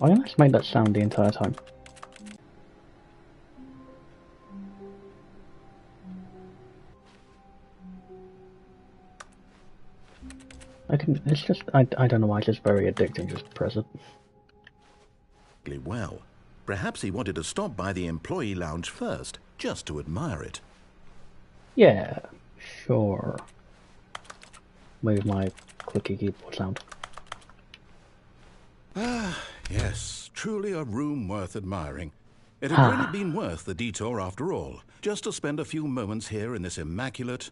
I almost made that sound the entire time. It's just, I don't know why, it's just very addicting, just press it. Well, perhaps he wanted to stop by the employee lounge first, just to admire it. Yeah, sure. Move my clicky keyboard sound. Ah, yes, truly a room worth admiring. It had really been worth the detour after all, just to spend a few moments here in this immaculate...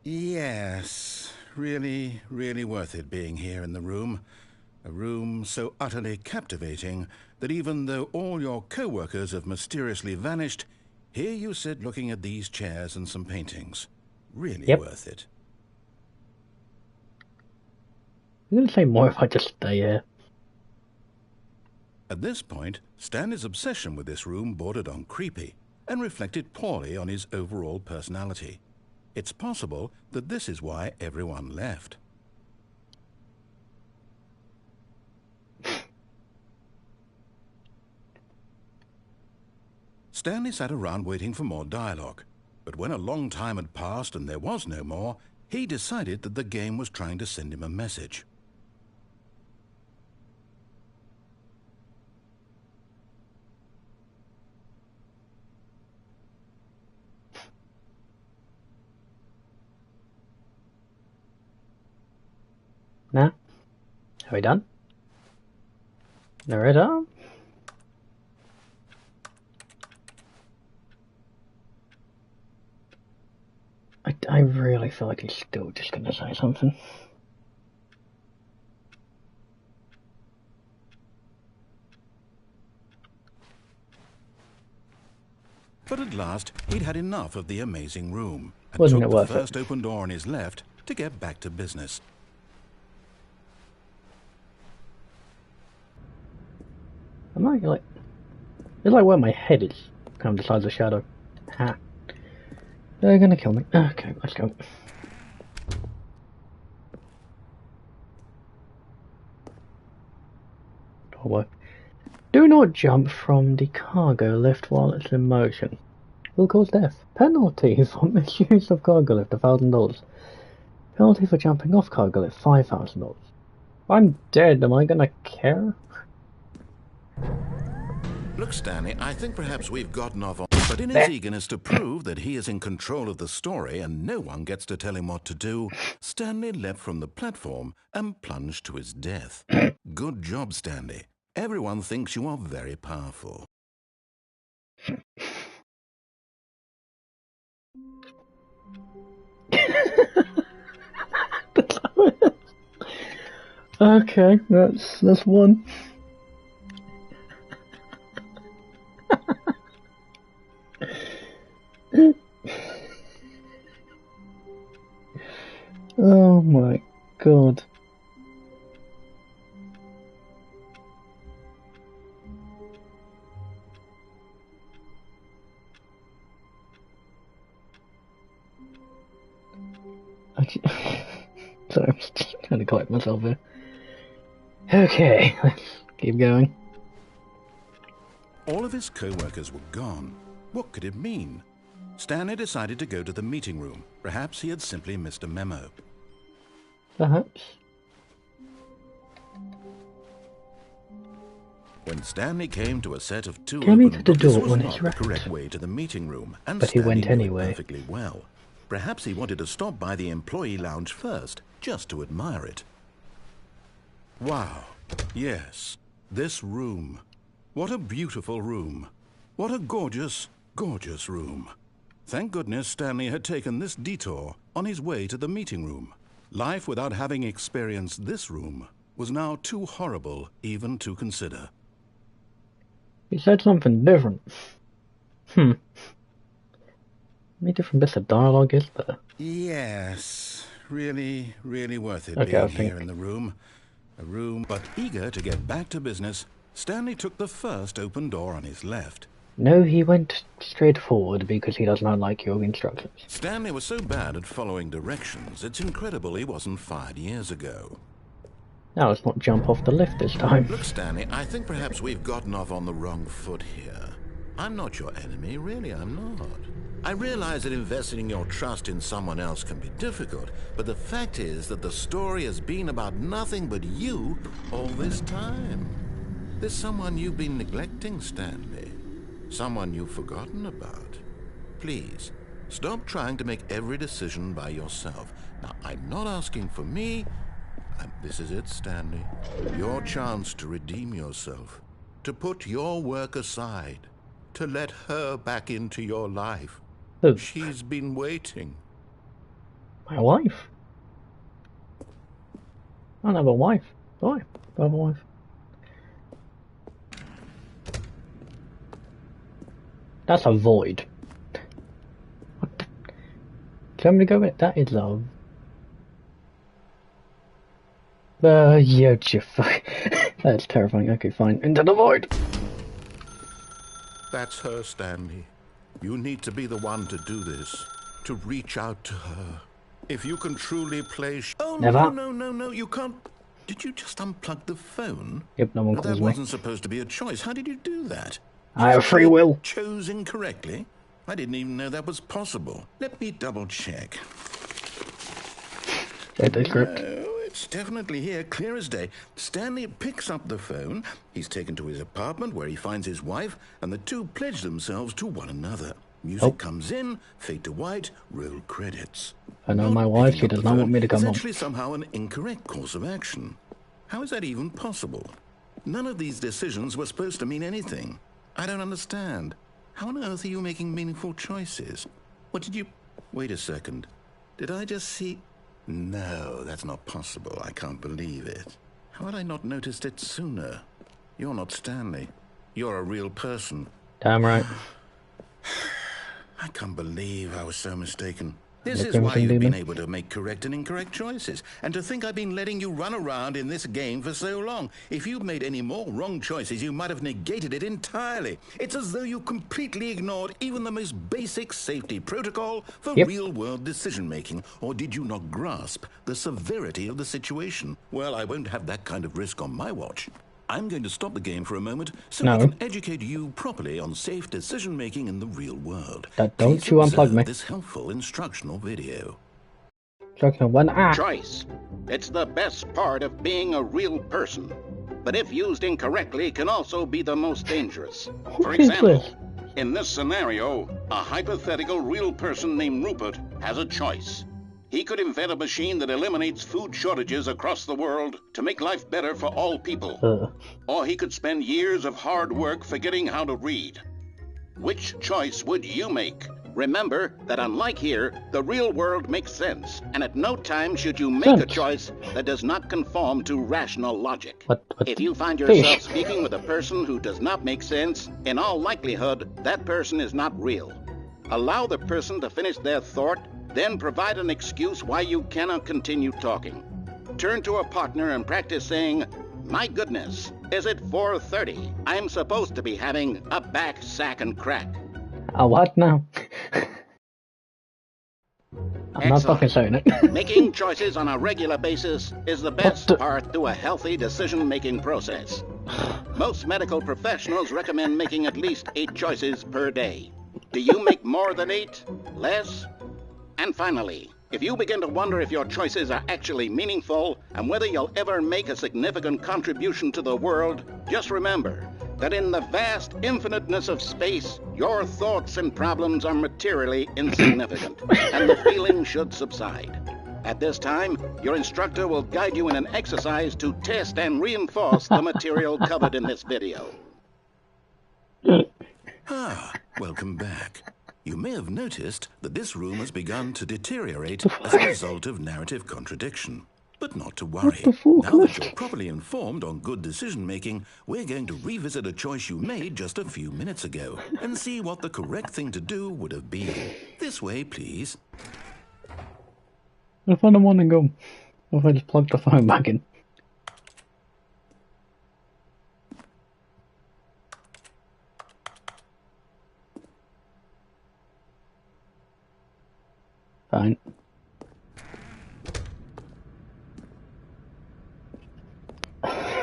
Yes, really, really worth it being here in the room. A room so utterly captivating that even though all your co-workers have mysteriously vanished, here you sit looking at these chairs and some paintings. Really worth it. I'm gonna say more if I just stay here. At this point, Stanley's obsession with this room bordered on creepy and reflected poorly on his overall personality. It's possible that this is why everyone left. Stanley sat around waiting for more dialogue, but when a long time had passed and there was no more, he decided that the game was trying to send him a message. Nah? Are we done? There it are. I really feel like he's still just gonna say something. But at last, he'd had enough of the amazing room and Wasn't took it the worth first it? open door on his left to get back to business. I'm not like... It's like where my head is, kind of the size of a shadow. Ha. They're gonna kill me. Okay, let's go. Doorway. Do not jump from the cargo lift while it's in motion. Will cause death. Penalty for misuse of cargo lift, $1,000. Penalty for jumping off cargo lift, $5,000. I'm dead, am I gonna care? Look, Stanley, I think perhaps we've gotten off on... But in his eagerness to prove that he is in control of the story and no one gets to tell him what to do, Stanley leapt from the platform and plunged to his death. Good job, Stanley. Everyone thinks you are very powerful. Okay, that's one. Oh my god. Sorry, I'm just trying to collect myself here. Okay, let's keep going. All of his co-workers were gone. What could it mean? Stanley decided to go to the meeting room. Perhaps he had simply missed a memo. Perhaps. When Stanley came to a set of two Get me open to the doors, door this was when not it's the wrapped. correct way to the meeting room, and But he Stanley went knew it anyway. perfectly well. Perhaps he wanted to stop by the employee lounge first, just to admire it. Wow. Yes, this room. What a beautiful room. What a gorgeous, gorgeous room. Thank goodness Stanley had taken this detour on his way to the meeting room. Life without having experienced this room was now too horrible even to consider. He said something different. How many different bits of dialogue is there? Yes, really, really worth it Okay, being here in the room. A room, but eager to get back to business, Stanley took the first open door on his left. No, he went straight forward because he does not like your instructions. Stanley was so bad at following directions, it's incredible he wasn't fired years ago. Now let's not jump off the lift this time. Look, Stanley, I think perhaps we've gotten off on the wrong foot here. I'm not your enemy, really, I'm not. I realize that investing your trust in someone else can be difficult, but the fact is that the story has been about nothing but you all this time. There's someone you've been neglecting, Stanley. Someone you've forgotten about. Please, stop trying to make every decision by yourself. Now, I'm not asking for me. This is it, Stanley. Your chance to redeem yourself. To put your work aside. To let her back into your life. Who? She's been waiting. My wife? I don't have a wife. Do I? Do I have a wife? That's a void. What the? Can we go with that? Is love. Yeah, that's terrifying. Okay, fine. Into the void. That's her, Stanley. You need to be the one to do this. To reach out to her. If you can truly play... Oh, Never. No, you can't... Did you just unplug the phone? Yep, no one calls That me. wasn't supposed to be a choice. How did you do that? I have free will. Chose incorrectly? I didn't even know that was possible. Let me double check. The script. No, it's definitely here, clear as day. Stanley picks up the phone. He's taken to his apartment where he finds his wife, and the two pledge themselves to one another. Music comes in, fade to white, roll credits. I know my wife, she Picking up does the not want phone me to come is home. actually somehow an incorrect course of action. How is that even possible? None of these decisions were supposed to mean anything. I don't understand. How on earth are you making meaningful choices? What did you... Wait a second. Did I just see... No, that's not possible. I can't believe it. How had I not noticed it sooner? You're not Stanley. You're a real person. Damn right. I can't believe I was so mistaken. This The is why Crimson you've been Demon. able to make correct and incorrect choices. And to think I've been letting you run around in this game for so long. If you'd made any more wrong choices, you might have negated it entirely. It's as though you completely ignored even the most basic safety protocol for real-world decision-making. Or did you not grasp the severity of the situation? Well, I won't have that kind of risk on my watch. I'm going to stop the game for a moment so we can educate you properly on safe decision-making in the real world. Don't you unplug me. This helpful instructional video. Choice. It's the best part of being a real person. But if used incorrectly, can also be the most dangerous. For example, in this scenario, a hypothetical real person named Rupert has a choice. He could invent a machine that eliminates food shortages across the world to make life better for all people. Or he could spend years of hard work forgetting how to read. Which choice would you make? Remember that unlike here, the real world makes sense, and at no time should you make a choice that does not conform to rational logic. If you find yourself speaking with a person who does not make sense, in all likelihood, that person is not real. Allow the person to finish their thought, then provide an excuse why you cannot continue talking. Turn to a partner and practice saying, "My goodness, is it 4:30? I'm supposed to be having a back, sack, and crack." What now? I'm not fucking saying it. Making choices on a regular basis is the best part to a healthy decision-making process. Most medical professionals recommend making at least 8 choices per day. Do you make more than 8? Less? And finally, if you begin to wonder if your choices are actually meaningful and whether you'll ever make a significant contribution to the world, just remember that in the vast infiniteness of space, your thoughts and problems are materially insignificant, and the feeling should subside. At this time, your instructor will guide you in an exercise to test and reinforce the material covered in this video. Welcome back. You may have noticed that this room has begun to deteriorate as a result of narrative contradiction. But not to worry. Now that you're properly informed on good decision-making, we're going to revisit a choice you made just a few minutes ago and see what the correct thing to do would have been. This way, please. If I don't want to go, if I just plug the phone back in. Fine.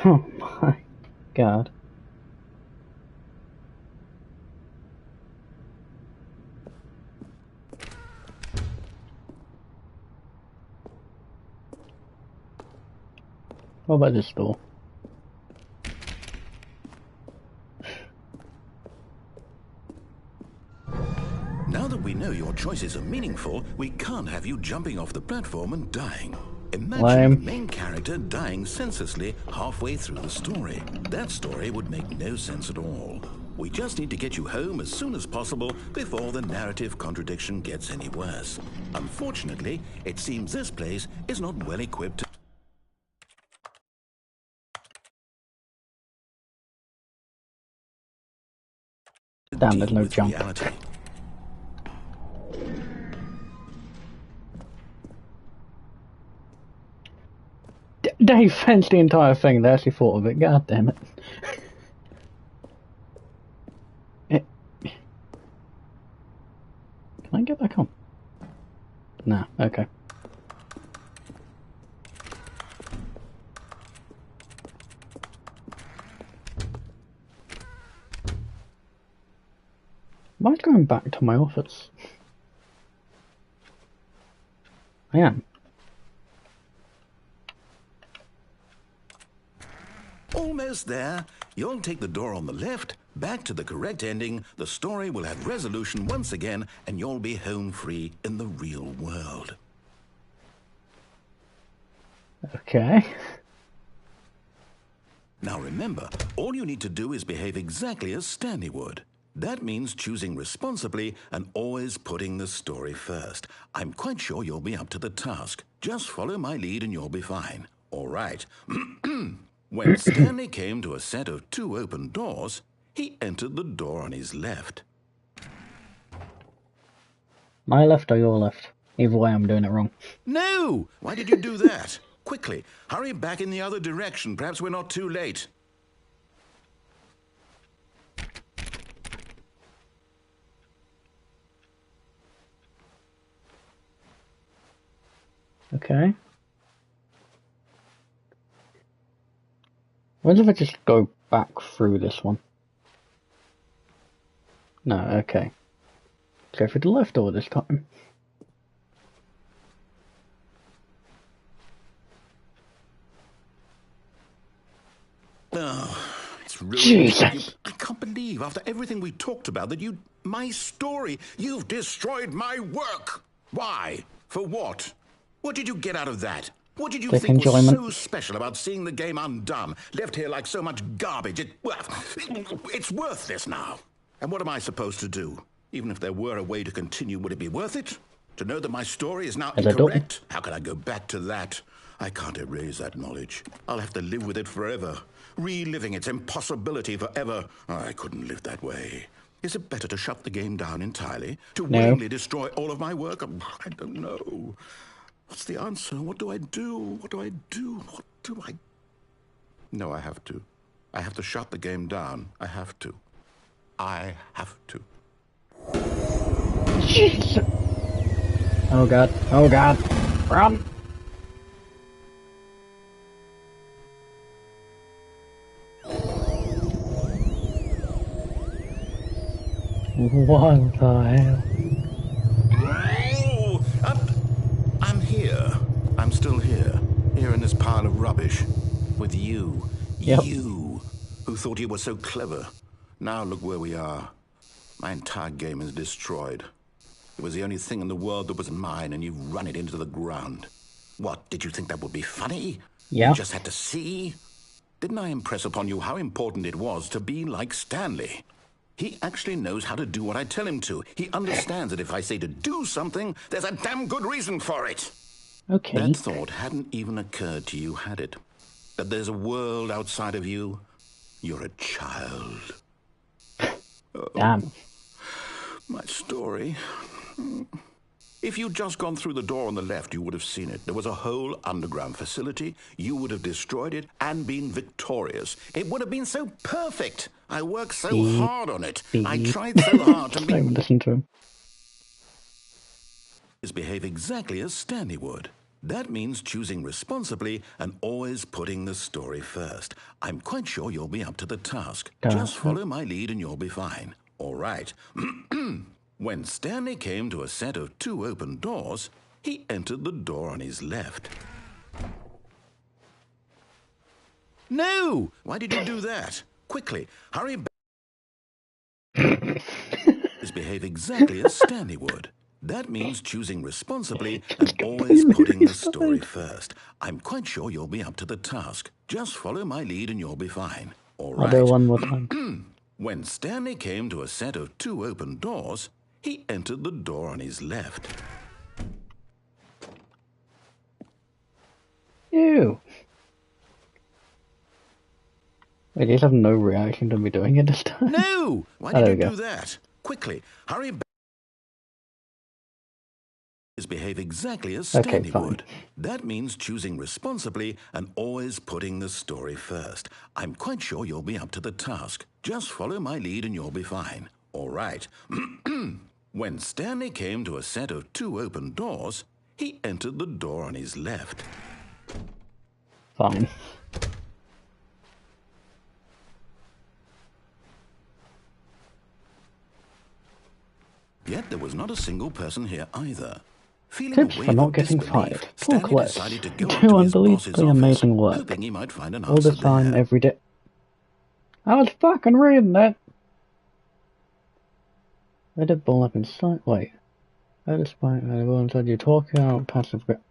Oh my god. What about this door? Now that we know your choices are meaningful, we can't have you jumping off the platform and dying. Imagine the main character dying senselessly halfway through the story. That story would make no sense at all. We just need to get you home as soon as possible before the narrative contradiction gets any worse. Unfortunately, it seems this place is not well equipped to Damn, there's deal no with jump. reality. They fenced the entire thing, they actually thought of it, god damn it. Can I get back on? Nah, okay. Am I going back to my office? I am. Almost there. You'll take the door on the left, back to the correct ending, the story will have resolution once again, and you'll be home free in the real world. Okay. Now remember, all you need to do is behave exactly as Stanley would. That means choosing responsibly and always putting the story first. I'm quite sure you'll be up to the task. Just follow my lead and you'll be fine. All right. When Stanley came to a set of 2 open doors, he entered the door on his left. My left or your left? Either way, I'm doing it wrong. No! Why did you do that? Quickly, hurry back in the other direction. Perhaps we're not too late. Okay. What if I just go back through this one? No, okay. Go for the left door this time. Oh, it's ruined. Jesus! I can't believe, after everything we talked about, that my story, you've destroyed my work. Why? For what? What did you get out of that? What did you think was so special about seeing the game undone, left here like so much garbage? It's worthless now. And what am I supposed to do? Even if there were a way to continue, would it be worth it? To know that my story is now incorrect? How can I go back to that? I can't erase that knowledge. I'll have to live with it forever, reliving its impossibility forever. I couldn't live that way. Is it better to shut the game down entirely? To willingly destroy all of my work? I don't know. What's the answer? What do I do? What do I do? What do I... No, I have to. I have to shut the game down. I have to. I have to. Jesus! Oh god. Oh god. Run! What the hell? I'm here. I'm still here. Here in this pile of rubbish. With you. Yep. You, who thought you were so clever. Now look where we are. My entire game is destroyed. It was the only thing in the world that was mine, and you've run it into the ground. What, did you think that would be funny? Yeah. You just had to see? Didn't I impress upon you how important it was to be like Stanley? He actually knows how to do what I tell him to. He understands that if I say to do something, there's a damn good reason for it. Okay. That thought hadn't even occurred to you, had it? That there's a world outside of you? You're a child. Oh, damn. My story. If you'd just gone through the door on the left, you would have seen it. There was a whole underground facility. You would have destroyed it and been victorious. It would have been so perfect. I worked so hard on it. I tried so hard to listen to him. behave exactly as Stanley would. That means choosing responsibly and always putting the story first. I'm quite sure you'll be up to the task. Just follow my lead and you'll be fine. All right. When Stanley came to a set of 2 open doors, he entered the door on his left. No! Why did you do that? Quickly, hurry back. Behave exactly as Stanley would. That means choosing responsibly and always putting the story first. I'm quite sure you'll be up to the task. Just follow my lead and you'll be fine. All right. I'll do it one more time. When Stanley came to a set of 2 open doors, he entered the door on his left. Ew. Wait, he's having no reaction to me doing it this time. No! Why did you do that? Quickly, hurry back. Behave exactly as Stanley would. That means choosing responsibly and always putting the story first. I'm quite sure you'll be up to the task. Just follow my lead and you'll be fine. All right. When Stanley came to a set of 2 open doors, he entered the door on his left. Fine. Yet there was not a single person here either. Tips for not getting fired. Talk less. Do unbelievably amazing work. All the time, every day. I was fucking reading that. Let it ball up inside. Wait. Despite inside you talking out passive grip.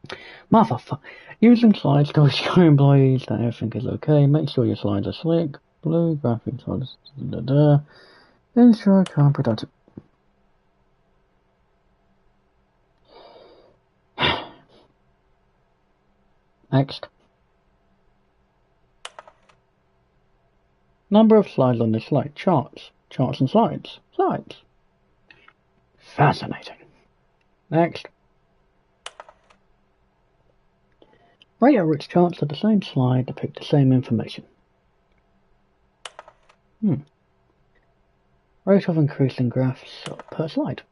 Motherfucker. Using slides to assure employees that everything is okay. Make sure your slides are slick. Blue graphic slides. Ensure calm productive. Next. Number of slides on this slide. Charts. Charts and slides. Slides. Fascinating. Next. Rate out which charts of the same slide depict the same information. Rate of increasing graphs per slide.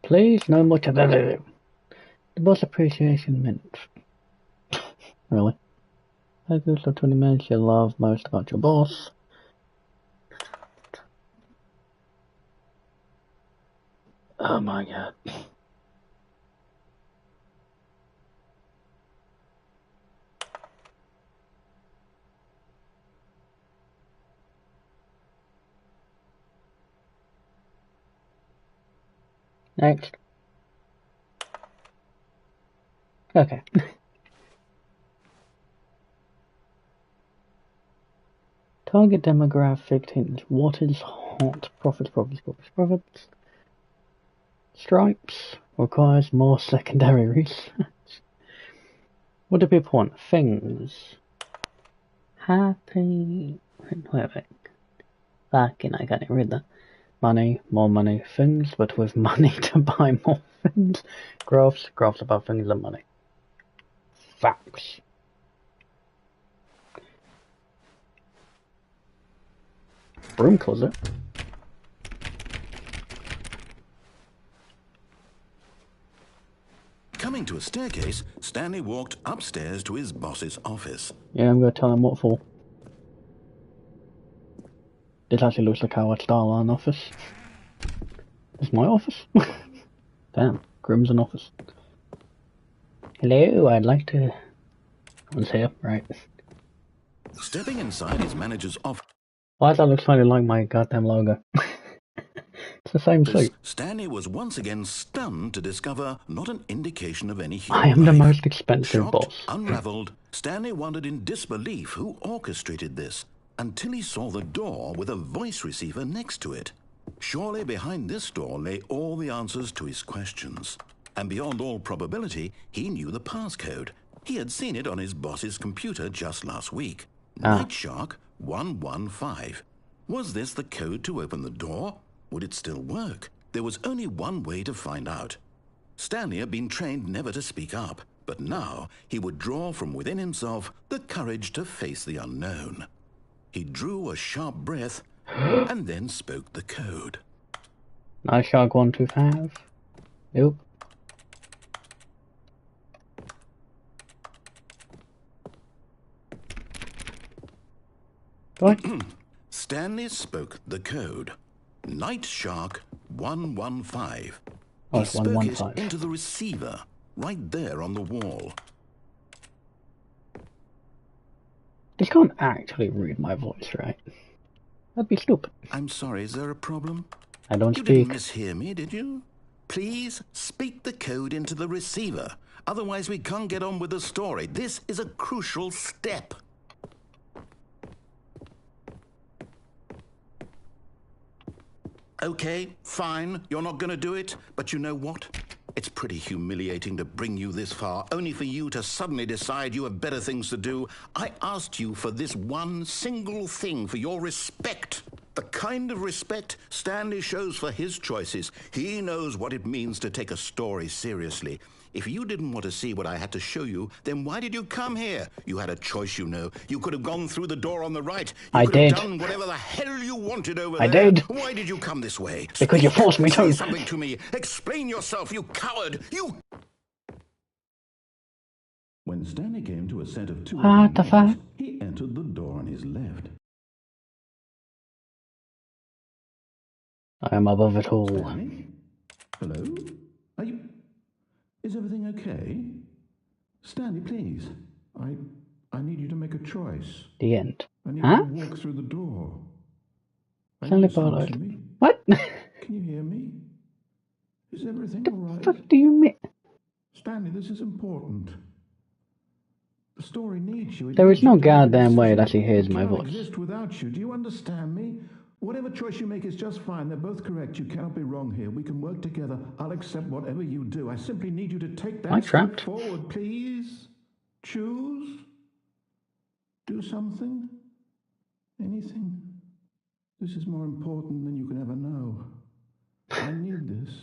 Please, no more to the boss appreciation minute. Really? Focus on 20 minutes you love most about your boss. Oh my god. Next. Okay. Target demographic hints. What is hot? Profits. Stripes requires more secondary research. What do people want? Things. Happy. Wait. Fucking, I can't read that. Money, more money, things, but with money to buy more things. Graphs about things and money. Facts. Broom closet. Coming to a staircase, Stanley walked upstairs to his boss's office. Yeah, I'm going to tell him what for. This actually looks like our style an office. It's my office? Damn, Crimson office. Hello, I'd like to... One's here, right. Stepping inside his manager's office... Why does that look slightly like my goddamn logo? It's the same suit. Stanley was once again stunned to discover not an indication of any human I am the life. most expensive Shocked, boss. unraveled, Stanley wondered in disbelief who orchestrated this, until he saw the door with a voice receiver next to it. Surely behind this door lay all the answers to his questions. And beyond all probability, he knew the passcode. He had seen it on his boss's computer just last week. Night Shark 115. Was this the code to open the door? Would it still work? There was only one way to find out. Stanley had been trained never to speak up, but now he would draw from within himself the courage to face the unknown. He drew a sharp breath and then spoke the code. Night Shark 125. Nope. Do I? Stanley spoke the code. Night Shark 115. Oh, He it's spoke it 115. into the receiver, right there on the wall. This can't actually read my voice, right? That'd be stupid. I'm sorry, is there a problem? I don't You speak. didn't mishear me, did you? Please speak the code into the receiver. Otherwise, we can't get on with the story. This is a crucial step. Okay, fine, you're not going to do it, but you know what? It's pretty humiliating to bring you this far, only for you to suddenly decide you have better things to do. I asked you for this one single thing, for your respect. The kind of respect Stanley shows for his choices. He knows what it means to take a story seriously. If you didn't want to see what I had to show you, then why did you come here? You had a choice, you know. You could have gone through the door on the right. You could have done whatever the hell you wanted over there. I did. Why did you come this way? Because you forced me to. Say something to me. Explain yourself, you coward. You... When Stanley came to a set of two What the fuck? he entered the door on his left. I am above it all. Stanley? Hello? Are you... Is everything okay? Stanley, please. I need you to make a choice. The end. I need Huh? you to walk through the door. Stanley Listen to Barlow. me. What? Can you hear me? Is everything all right? What do you mean? Stanley, this is important. The story needs you. There is no goddamn way that he hears my It voice. can't exist without you. Do you understand me? Whatever choice you make is just fine. They're both correct. You cannot be wrong here. We can work together. I'll accept whatever you do. I simply need you to take that step forward, please. Choose. Do something. Anything. This is more important than you can ever know. I need this.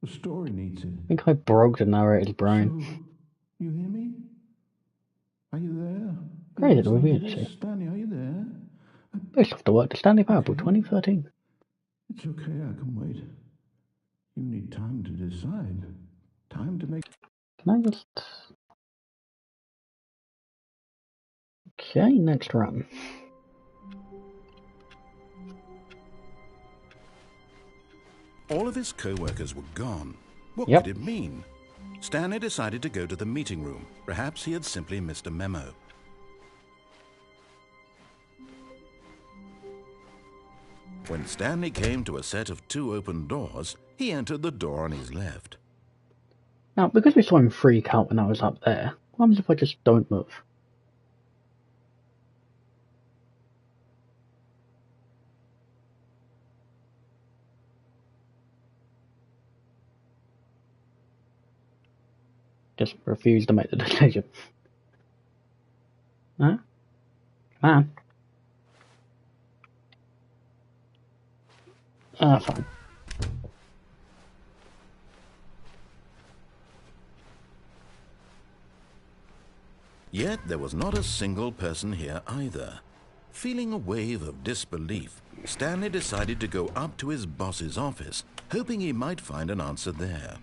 The story needs it. I think I broke the narrator's brain. So, you hear me? Are you there? Great, it'll reveal it. Stanley, are you there? Based off the work, the Stanley Parable 2013. It's okay, I can wait. You need time to decide. Time to make... Can I just... Okay, next run. All of his co-workers were gone. What Yep. could it mean? Stanley decided to go to the meeting room. Perhaps he had simply missed a memo. When Stanley came to a set of two open doors, he entered the door on his left. Now, because we saw him freak out when I was up there, what happens if I just don't move? Just refuse to make the decision. Huh? Come on. Fine. Yet there was not a single person here either. Feeling a wave of disbelief, Stanley decided to go up to his boss's office, hoping he might find an answer there.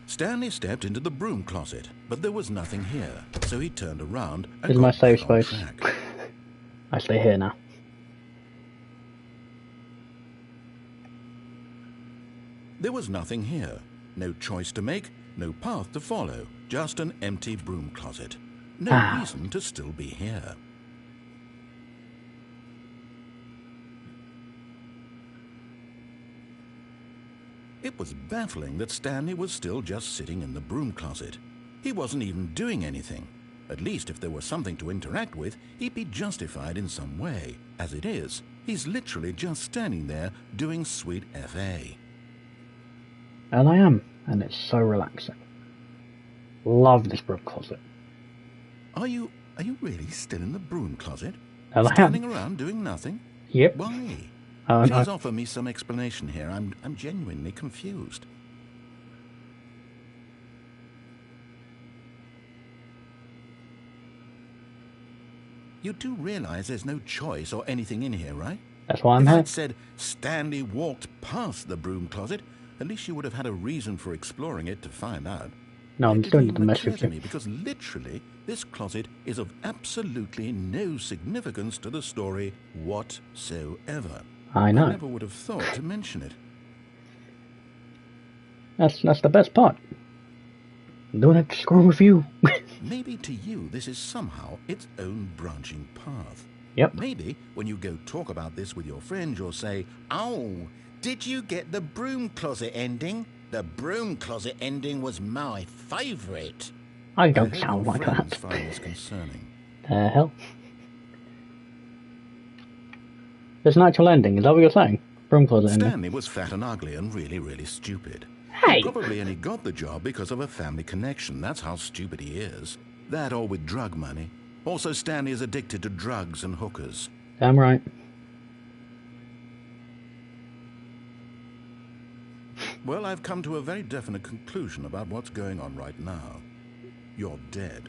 Stanley stepped into the broom closet, but there was nothing here, so he turned around and This is my got safe back on space. track. I stay here now. There was nothing here. No choice to make, no path to follow, just an empty broom closet. No reason to still be here. It was baffling that Stanley was still just sitting in the broom closet. He wasn't even doing anything. At least if there was something to interact with, he'd be justified in some way. As it is, he's literally just standing there doing sweet FA. And I am, and it's so relaxing. Love this broom closet. Are you really still in the broom closet? And I am. Standing around doing nothing? Yep. Why? No. Please offer me some explanation here. I'm genuinely confused. You do realize there's no choice or anything in here, right? That's why I'm If here. I'd said Stanley walked past the broom closet, at least you would have had a reason for exploring it to find out. No, I'm It still didn't in the even occur mess to with me you. because literally this closet is of absolutely no significance to the story whatsoever. I know. I never would have thought to mention it. That's the best part. Don't have to screw with you. Maybe to you this is somehow its own branching path. Yep. Maybe when you go talk about this with your friend, you'll say, "Oh, did you get the broom closet ending? The broom closet ending was my favourite." I I don't hope sound your like friends that. find this concerning. The hell? There's an actual ending, is that what you're saying? Broom closet ending. Stanley was fat and ugly and really, really stupid. Hey! He probably only got the job because of a family connection. That's how stupid he is. That or with drug money. Also, Stanley is addicted to drugs and hookers. Damn right. Well, I've come to a very definite conclusion about what's going on right now. You're dead.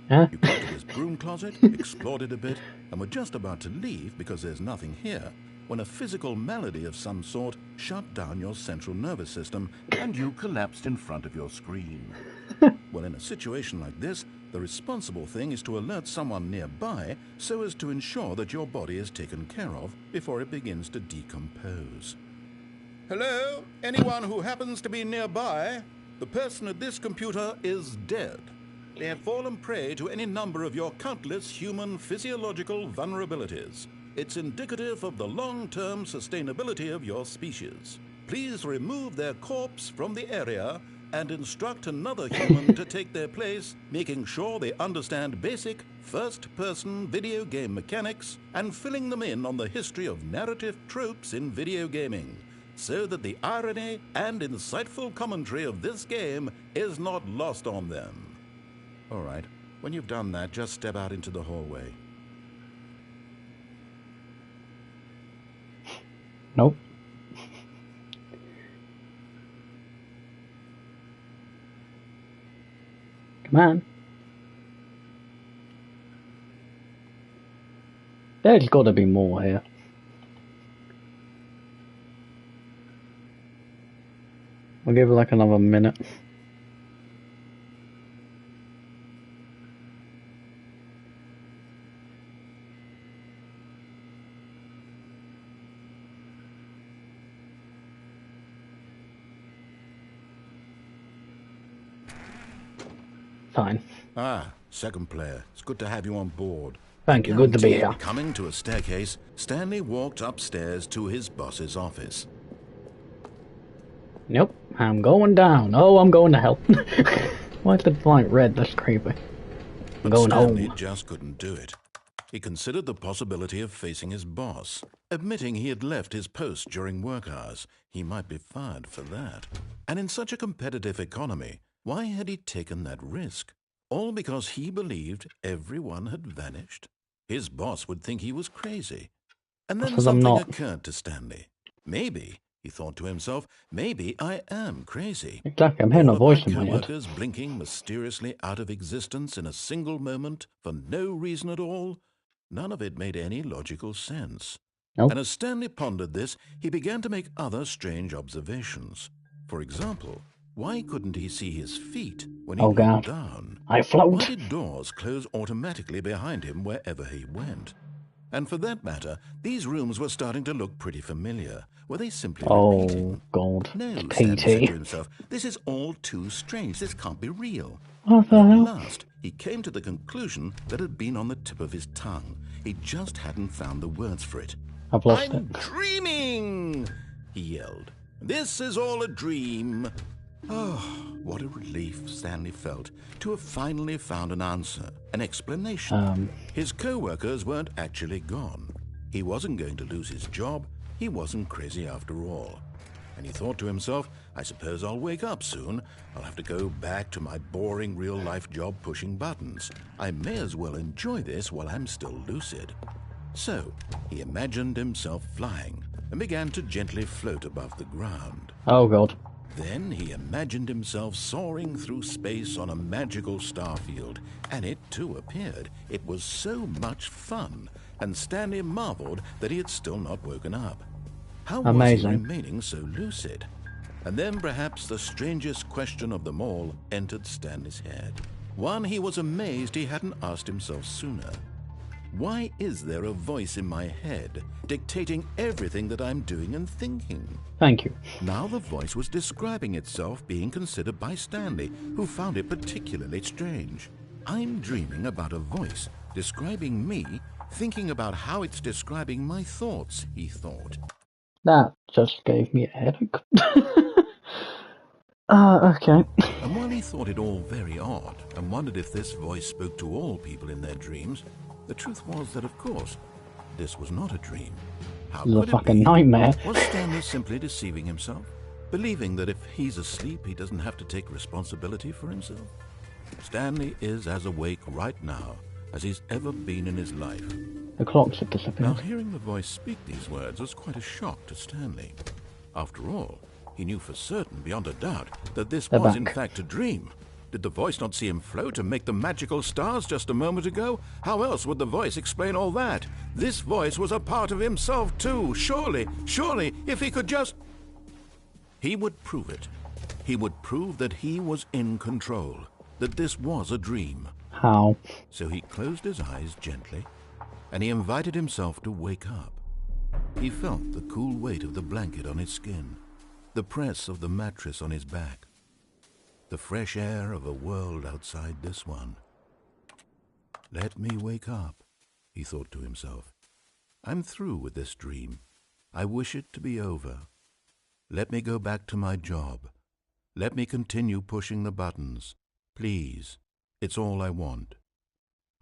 Huh? You got to this broom closet, explored it a bit, and were just about to leave because there's nothing here, when a physical malady of some sort shut down your central nervous system and you collapsed in front of your screen. Well, in a situation like this, the responsible thing is to alert someone nearby so as to ensure that your body is taken care of before it begins to decompose. Hello? Anyone who happens to be nearby? The person at this computer is dead. They have fallen prey to any number of your countless human physiological vulnerabilities. It's indicative of the long-term sustainability of your species. Please remove their corpse from the area and instruct another human to take their place, making sure they understand basic first-person video game mechanics and filling them in on the history of narrative tropes in video gaming, so that the irony and insightful commentary of this game is not lost on them. All right, when you've done that, just step out into the hallway. Nope. Come on. There's got to be more here. I'll give it like another minute. Fine. Ah, second player. It's good to have you on board. Thank you, good to be here. Coming to a staircase, Stanley walked upstairs to his boss's office. Nope, I'm going down. Oh, I'm going to hell. Why is the light red? That's creepy. I'm going Stanley home. just couldn't do it. He considered the possibility of facing his boss. Admitting he had left his post during work hours, he might be fired for that. And in such a competitive economy, why had he taken that risk? All because he believed everyone had vanished? His boss would think he was crazy. And then Because I'm something not. occurred to Stanley. Maybe, he thought to himself, maybe I am crazy. Exactly, I'm hearing a All of voice my in my head. co-workers blinking mysteriously out of existence in a single moment for no reason at all. None of it made any logical sense. Nope. And as Stanley pondered this, he began to make other strange observations. For example, why couldn't he see his feet when he Oh, looked God. down? I Why float. did doors close automatically behind him wherever he went? And for that matter, these rooms were starting to look pretty familiar. Were they simply Oh, repeating? God. No, It's Stanley said PT. to himself, this is all too strange. This can't be real. What the And at hell? last, he came to the conclusion that had been on the tip of his tongue. He just hadn't found the words for it. I've lost I'm it. dreaming, he yelled. This is all a dream. Oh, what a relief Stanley felt to have finally found an answer, an explanation. His co-workers weren't actually gone. He wasn't going to lose his job. He wasn't crazy after all. And he thought to himself, I suppose I'll wake up soon. I'll have to go back to my boring real-life job pushing buttons. I may as well enjoy this while I'm still lucid. So, he imagined himself flying and began to gently float above the ground. Oh, God. Then he imagined himself soaring through space on a magical starfield, and it too appeared. It was so much fun, and Stanley marveled that he had still not woken up. How was he Amazing. remaining so lucid? And then perhaps the strangest question of them all entered Stanley's head. One he was amazed he hadn't asked himself sooner. Why is there a voice in my head dictating everything that I'm doing and thinking? Thank you. Now the voice was describing itself being considered by Stanley, who found it particularly strange. I'm dreaming about a voice describing me, thinking about how it's describing my thoughts, he thought. That just gave me a headache. Okay. And while he thought it all very odd and wondered if this voice spoke to all people in their dreams, the truth was that, of course, this was not a dream. How This is a could it fucking be? nightmare. Was Stanley simply deceiving himself, believing that if he's asleep, he doesn't have to take responsibility for himself? Stanley is as awake right now as he's ever been in his life. The clocks have Now, disappeared. hearing the voice speak these words was quite a shock to Stanley. After all, he knew for certain, beyond a doubt, that this They're was in back. fact a dream. Did the voice not see him float and make the magical stars just a moment ago? How else would the voice explain all that? This voice was a part of himself too. Surely, if he could just... He would prove it. He would prove that he was in control, that this was a dream. How? So he closed his eyes gently, and he invited himself to wake up. He felt the cool weight of the blanket on his skin, the press of the mattress on his back, the fresh air of a world outside this one. Let me wake up, he thought to himself. I'm through with this dream. I wish it to be over. Let me go back to my job. Let me continue pushing the buttons. Please, it's all I want.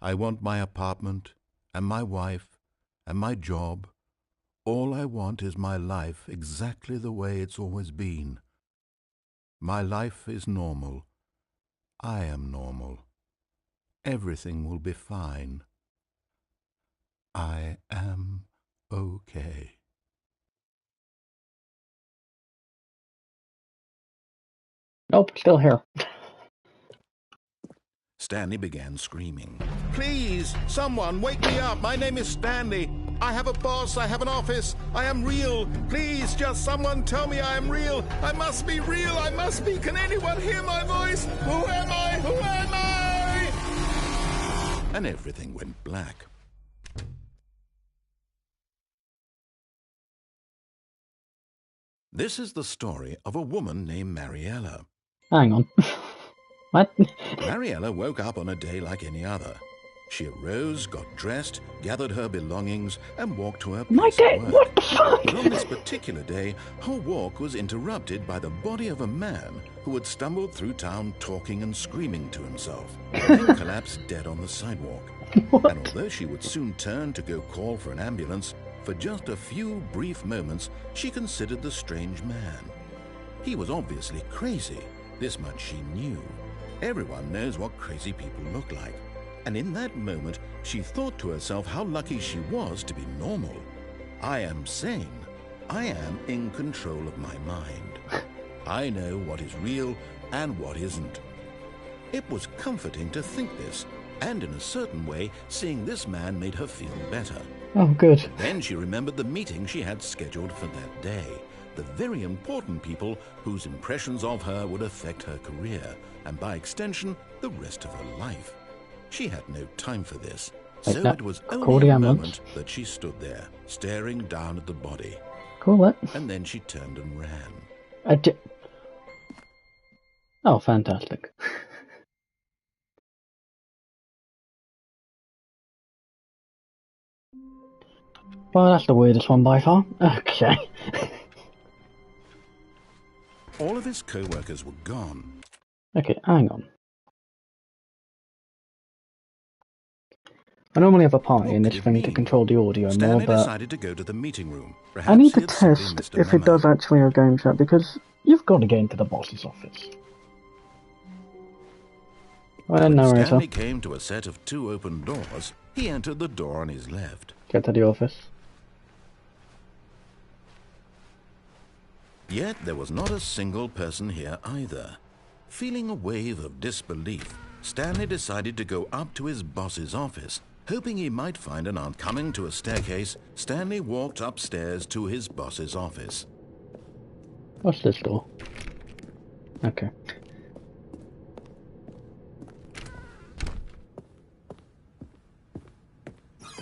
I want my apartment, and my wife, and my job. All I want is my life exactly the way it's always been. My life is normal. I am normal. Everything will be fine. I am okay. Nope, still here. Stanley began screaming. Please, someone, wake me up. My name is Stanley. I have a boss. I have an office. I am real. Please, just someone tell me I am real. I must be real. I must be. Can anyone hear my voice? Who am I? Who am I? And everything went black. This is the story of a woman named Mariella. Hang on. What? Mariella woke up on a day like any other. She arose, got dressed, gathered her belongings, and walked to her My place of day? work. What the fuck? But on this particular day, her walk was interrupted by the body of a man who had stumbled through town talking and screaming to himself, and then collapsed dead on the sidewalk. What? And although she would soon turn to go call for an ambulance, for just a few brief moments she considered the strange man. He was obviously crazy. This much she knew. Everyone knows what crazy people look like. And in that moment, she thought to herself how lucky she was to be normal. I am sane. I am in control of my mind. I know what is real and what isn't. It was comforting to think this, and in a certain way, seeing this man made her feel better. Oh, good. Then she remembered the meeting she had scheduled for that day. The very important people whose impressions of her would affect her career, and by extension, the rest of her life. She had no time for this, so that. it was Call only the a ambulance. moment that she stood there, staring down at the body, Cool it. and then she turned and ran. Oh, fantastic. Well, that's the weirdest one by far. Okay. All of his co-workers were gone. Okay, hang on. I normally have a party in What this could it thing to mean? control the audio more, Stanley but decided to go to the meeting room. Perhaps I need to he had simply test missed a if it memo. does actually a game chat, because you've got to get into the boss's office. Well, When narrator, Stanley came to a set of 2 open doors, he entered the door on his left. get to the office. Yet there was not a single person here either. Feeling a wave of disbelief, Stanley decided to go up to his boss's office. Hoping he might find an aunt coming to a staircase, Stanley walked upstairs to his boss's office. What's this door? Okay.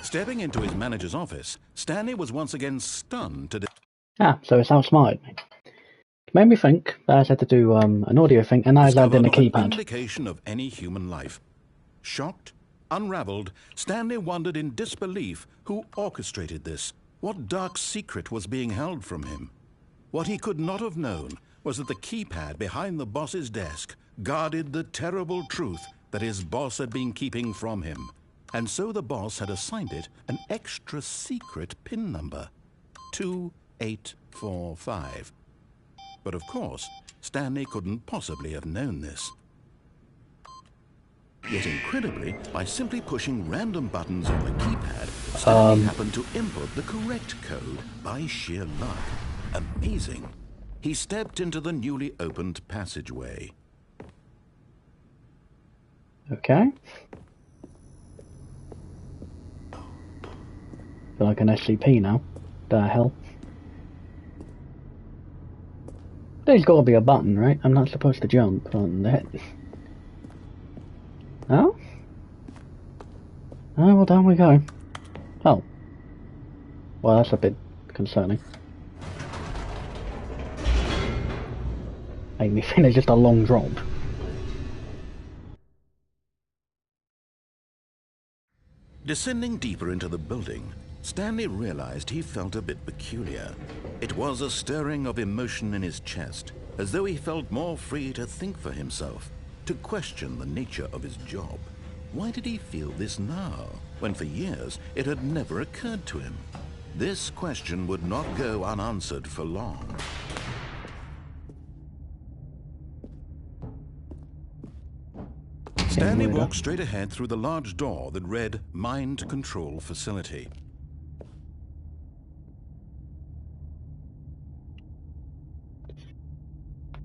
Stepping into his manager's office, Stanley was once again stunned to... So it's outsmarted me. It made me think that I had to do an audio thing, and I landed in a keypad. Indication of any human life. Shocked, unraveled, Stanley wondered in disbelief who orchestrated this. What dark secret was being held from him? What he could not have known was that the keypad behind the boss's desk guarded the terrible truth that his boss had been keeping from him. And so the boss had assigned it an extra secret PIN number, 2845. But of course, Stanley couldn't possibly have known this. Yet incredibly, by simply pushing random buttons on the keypad, Stanley happened to input the correct code by sheer luck. Amazing. He stepped into the newly opened passageway. Okay. Feel like an SCP now. The hell? There's gotta be a button, right? I'm not supposed to jump on that. Oh? Oh, well, down we go. Oh. Well, that's a bit concerning. Made me think it's just a long drop. Descending deeper into the building, Stanley realized he felt a bit peculiar. It was a stirring of emotion in his chest, as though he felt more free to think for himself, to question the nature of his job. Why did he feel this now, when for years it had never occurred to him? This question would not go unanswered for long. Stanley walked straight ahead through the large door that read Mind Control Facility.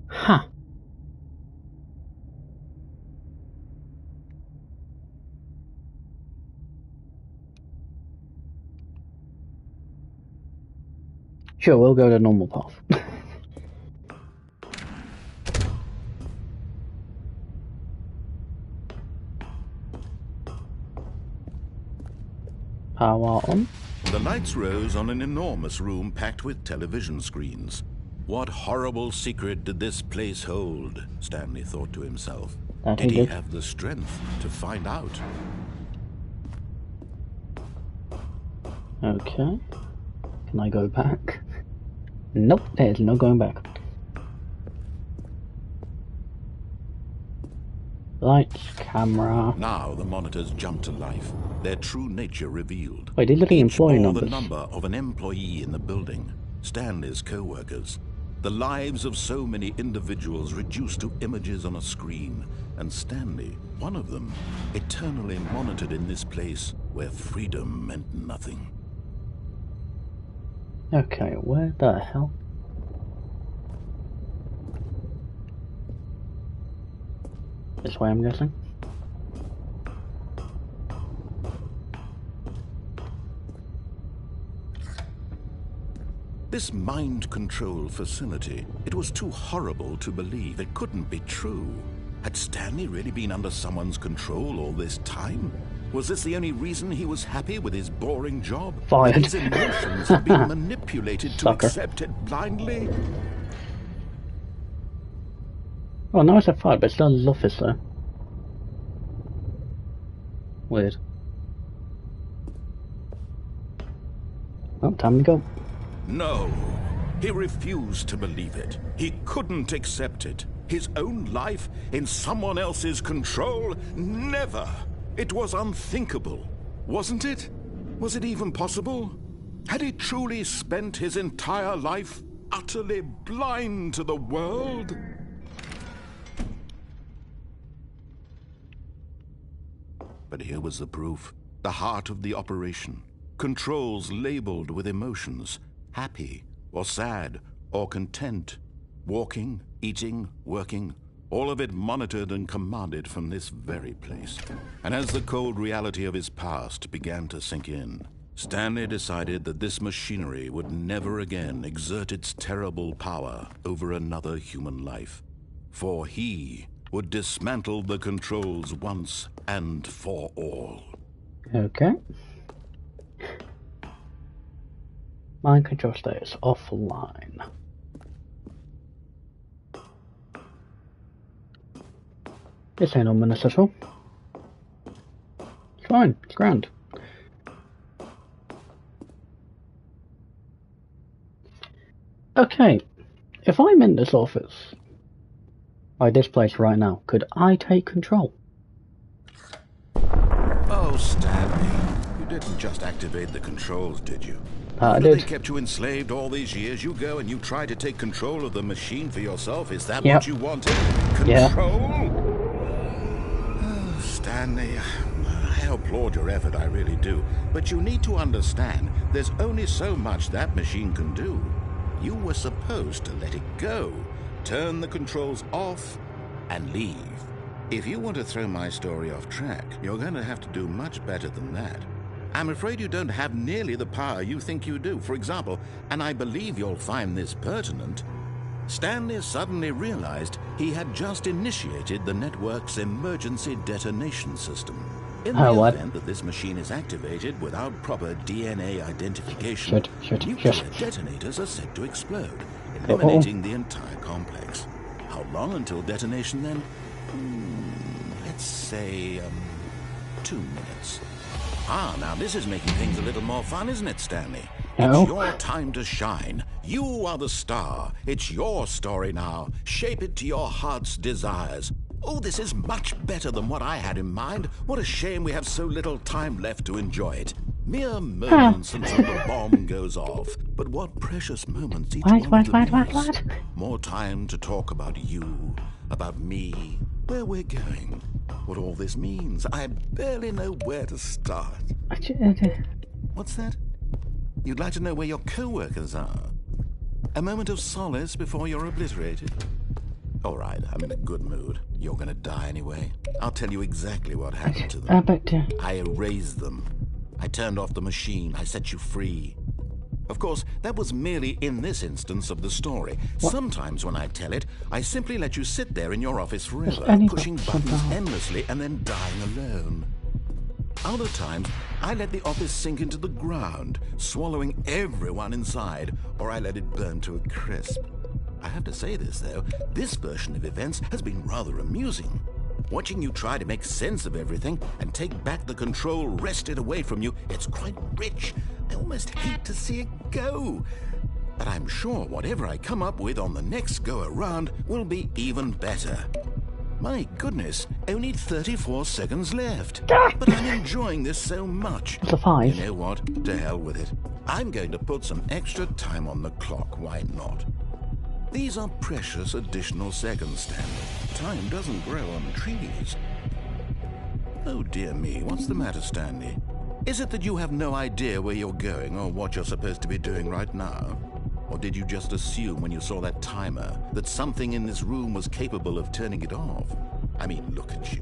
Huh. Sure, we'll go the normal path. Power on. The lights rose on an enormous room packed with television screens. What horrible secret did this place hold? Stanley thought to himself. Did he have the strength to find out? Okay. Can I go back? Nope, there's no going back. Lights, camera. Now the monitors jumped to life, their true nature revealed. Wait, these are the employee numbers. The number of an employee in the building, Stanley's co-workers. The lives of so many individuals reduced to images on a screen, and Stanley, one of them, eternally monitored in this place where freedom meant nothing. Okay, where the hell? This way, I'm guessing. This mind control facility, it was too horrible to believe. It couldn't be true. Had Stanley really been under someone's control all this time? Was this the only reason he was happy with his boring job? Fired. His emotions had been manipulated to accept it blindly? Oh, no, it's a fight, but it's still an officer. Weird. Oh, time to go. No. He refused to believe it. He couldn't accept it. His own life in someone else's control? Never. It was unthinkable, wasn't it? Was it even possible? Had he truly spent his entire life utterly blind to the world? But here was the proof. The heart of the operation. Controls labeled with emotions. Happy, or sad, or content. Walking, eating, working. All of it monitored and commanded from this very place. And as the cold reality of his past began to sink in, Stanley decided that this machinery would never again exert its terrible power over another human life, for he would dismantle the controls once and for all. Okay. Mind control status offline. This ain't ominous at all. It's fine, it's grand. Okay, if I'm in this office, like this place right now, could I take control? Oh, Stanley, you didn't just activate the controls, did you? I After did. they kept you enslaved all these years, you go and you try to take control of the machine for yourself. Is that Yep. what you wanted? Yeah. Control? Oh, Stanley, I applaud your effort, I really do. But you need to understand, there's only so much that machine can do. You were supposed to let it go, turn the controls off, and leave. If you want to throw my story off track, you're going to have to do much better than that. I'm afraid you don't have nearly the power you think you do. For example, and I believe you'll find this pertinent, Stanley suddenly realized he had just initiated the network's emergency detonation system. In the event that this machine is activated without proper DNA identification, nuclear detonators are set to explode, eliminating the entire complex. How long until detonation then? Let's say, 2 minutes. Ah, now this is making things a little more fun, isn't it, Stanley? It's your time to shine. You are the star. It's your story now. Shape it to your heart's desires. Oh, this is much better than what I had in mind. What a shame we have so little time left to enjoy it. Mere moments until the bomb goes off. But what precious moments each one of them is. More time to talk about you, about me, where we're going, what all this means. I barely know where to start. What's that? You'd like to know where your co-workers are? A moment of solace before you're obliterated? All right, I'm in a good mood. You're gonna die anyway. I'll tell you exactly what happened to them. I erased them. I turned off the machine. I set you free. Of course, that was merely in this instance of the story. Sometimes when I tell it, I simply let you sit there in your office forever, pushing buttons endlessly and then dying alone. Other times, I let the office sink into the ground, swallowing everyone inside, or I let it burn to a crisp. I have to say this, though, this version of events has been rather amusing. Watching you try to make sense of everything and take back the control wrested away from you, it's quite rich. I almost hate to see it go. But I'm sure whatever I come up with on the next go-around will be even better. My goodness, only 34 seconds left. But I'm enjoying this so much. It's a 5. You know what? To hell with it. I'm going to put some extra time on the clock. Why not? These are precious additional seconds, Stanley. Time doesn't grow on trees. Oh dear me, what's the matter, Stanley? Is it that you have no idea where you're going or what you're supposed to be doing right now? Or did you just assume when you saw that timer that something in this room was capable of turning it off? I mean, look at you.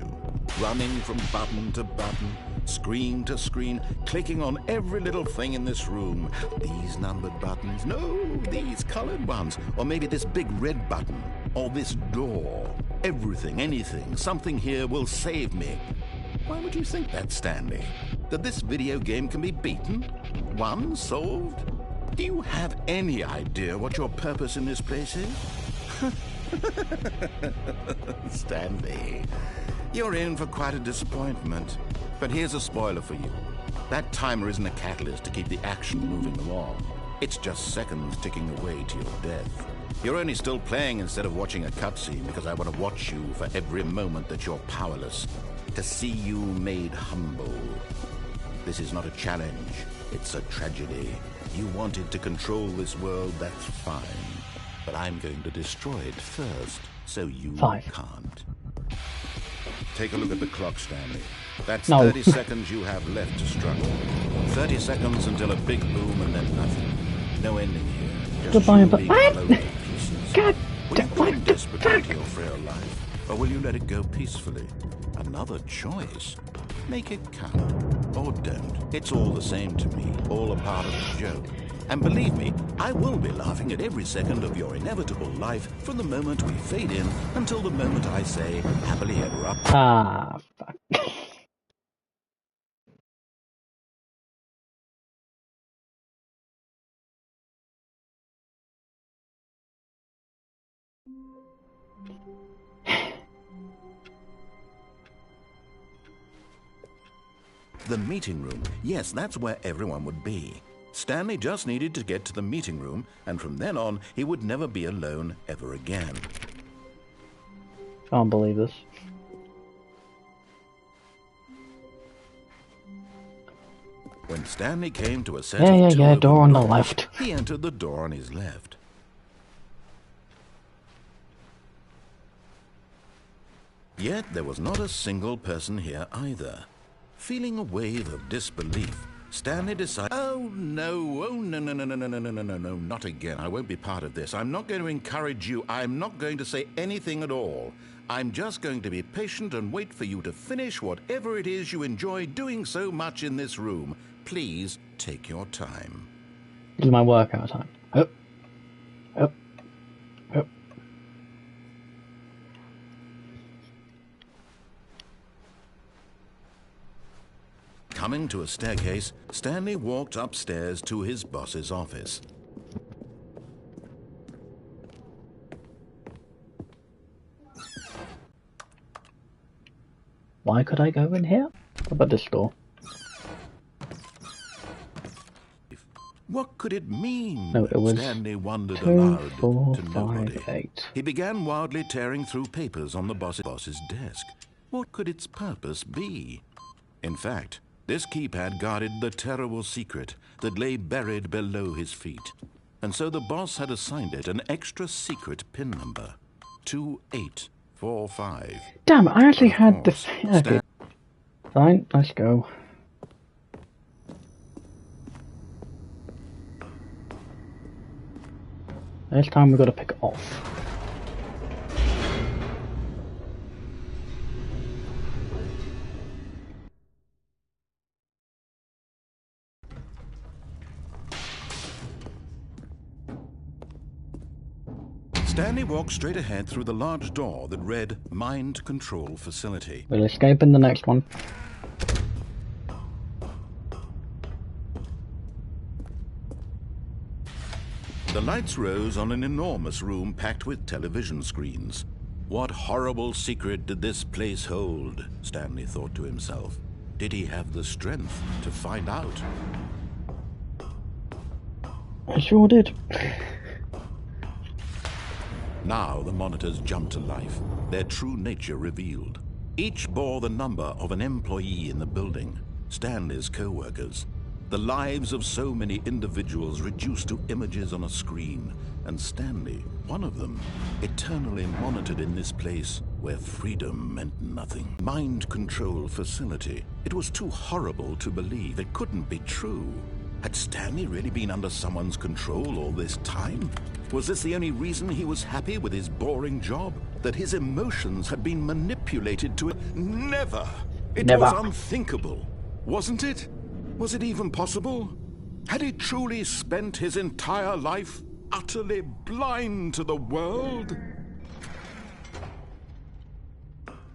Running from button to button, screen to screen, clicking on every little thing in this room. These numbered buttons, no, these colored ones. Or maybe this big red button, or this door. Everything, anything, something here will save me. Why would you think that, Stanley? That this video game can be beaten? Won? Solved? Do you have any idea what your purpose in this place is? Stanley, you're in for quite a disappointment. But here's a spoiler for you. That timer isn't a catalyst to keep the action moving along. It's just seconds ticking away to your death. You're only still playing instead of watching a cutscene because I want to watch you for every moment that you're powerless. To see you made humble. This is not a challenge. It's a tragedy. You wanted to control this world, that's fine. But I'm going to destroy it first, so you can't. Take a look at the clock, Stanley. That's 30 seconds you have left to struggle. 30 seconds until a big boom and then nothing. No ending here. Just you being blown to pieces. Will you cling desperately to your frail life, or will you let it go peacefully? Another choice. Make it count. or don't. It's all the same to me, all a part of the joke. And believe me, I will be laughing at every second of your inevitable life from the moment we fade in until the moment I say, happily ever after. Ah, fuck. The meeting room. Yes, that's where everyone would be. Stanley just needed to get to the meeting room, and from then on, he would never be alone ever again. Can't believe this. When Stanley came to a set of two Yeah, open door on the doors, left. he entered the door on his left. Yet there was not a single person here either. Feeling a wave of disbelief, Stanley decided, oh no, not again. I won't be part of this. I'm not going to encourage you. I'm not going to say anything at all. I'm just going to be patient and wait for you to finish whatever it is you enjoy doing so much in this room. Please take your time. This is my workout time. Up. Up. Up. Coming to a staircase, Stanley walked upstairs to his boss's office. Why could I go in here? What about this door? What could it mean? No, it was Stanley wondered 2, aloud 4, to 5, nobody. 8. He began wildly tearing through papers on the boss's desk. What could its purpose be? In fact, this keypad guarded the terrible secret that lay buried below his feet. And so the boss had assigned it an extra secret PIN number. 2845. Damn, I actually had Of this. course, Okay. Fine, let's go. This time we've got to pick it off. Stanley walked straight ahead through the large door that read Mind Control Facility. We'll escape in the next one. The lights rose on an enormous room packed with television screens. What horrible secret did this place hold? Stanley thought to himself. Did he have the strength to find out? I sure did. Now the monitors jumped to life, their true nature revealed. Each bore the number of an employee in the building, Stanley's co-workers. The lives of so many individuals reduced to images on a screen, and Stanley, one of them, eternally monitored in this place where freedom meant nothing. Mind control facility. It was too horrible to believe. It couldn't be true. Had Stanley really been under someone's control all this time? Was this the only reason he was happy with his boring job? That his emotions had been manipulated to... Never! It Never. was unthinkable, wasn't it? Was it even possible? Had he truly spent his entire life utterly blind to the world?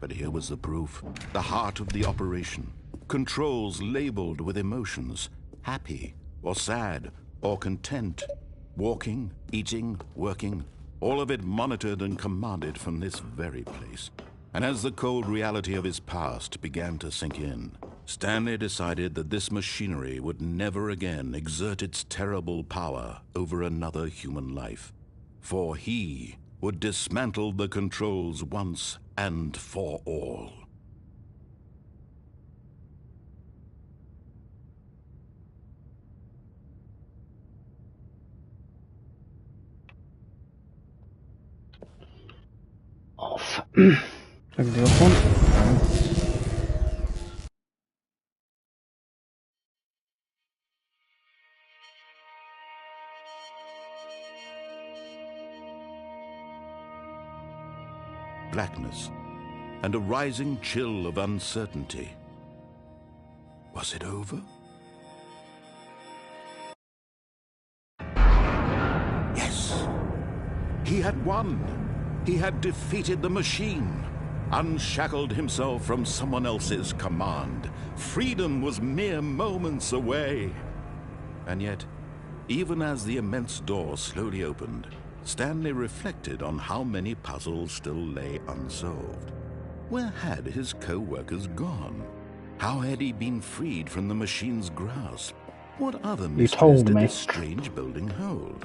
But here was the proof. The heart of the operation. Controls labeled with emotions. Happy, or sad, or content. Walking, eating, working. All of it monitored and commanded from this very place. And as the cold reality of his past began to sink in, Stanley decided that this machinery would never again exert its terrible power over another human life. For he would dismantle the controls once and for all. Off. I can do this one. Blackness and a rising chill of uncertainty. Was it over? Yes! He had won! He had defeated the machine, unshackled himself from someone else's command. Freedom was mere moments away. And yet, even as the immense door slowly opened, Stanley reflected on how many puzzles still lay unsolved. Where had his co-workers gone? How had he been freed from the machine's grasp? What other mysteries did this strange building hold?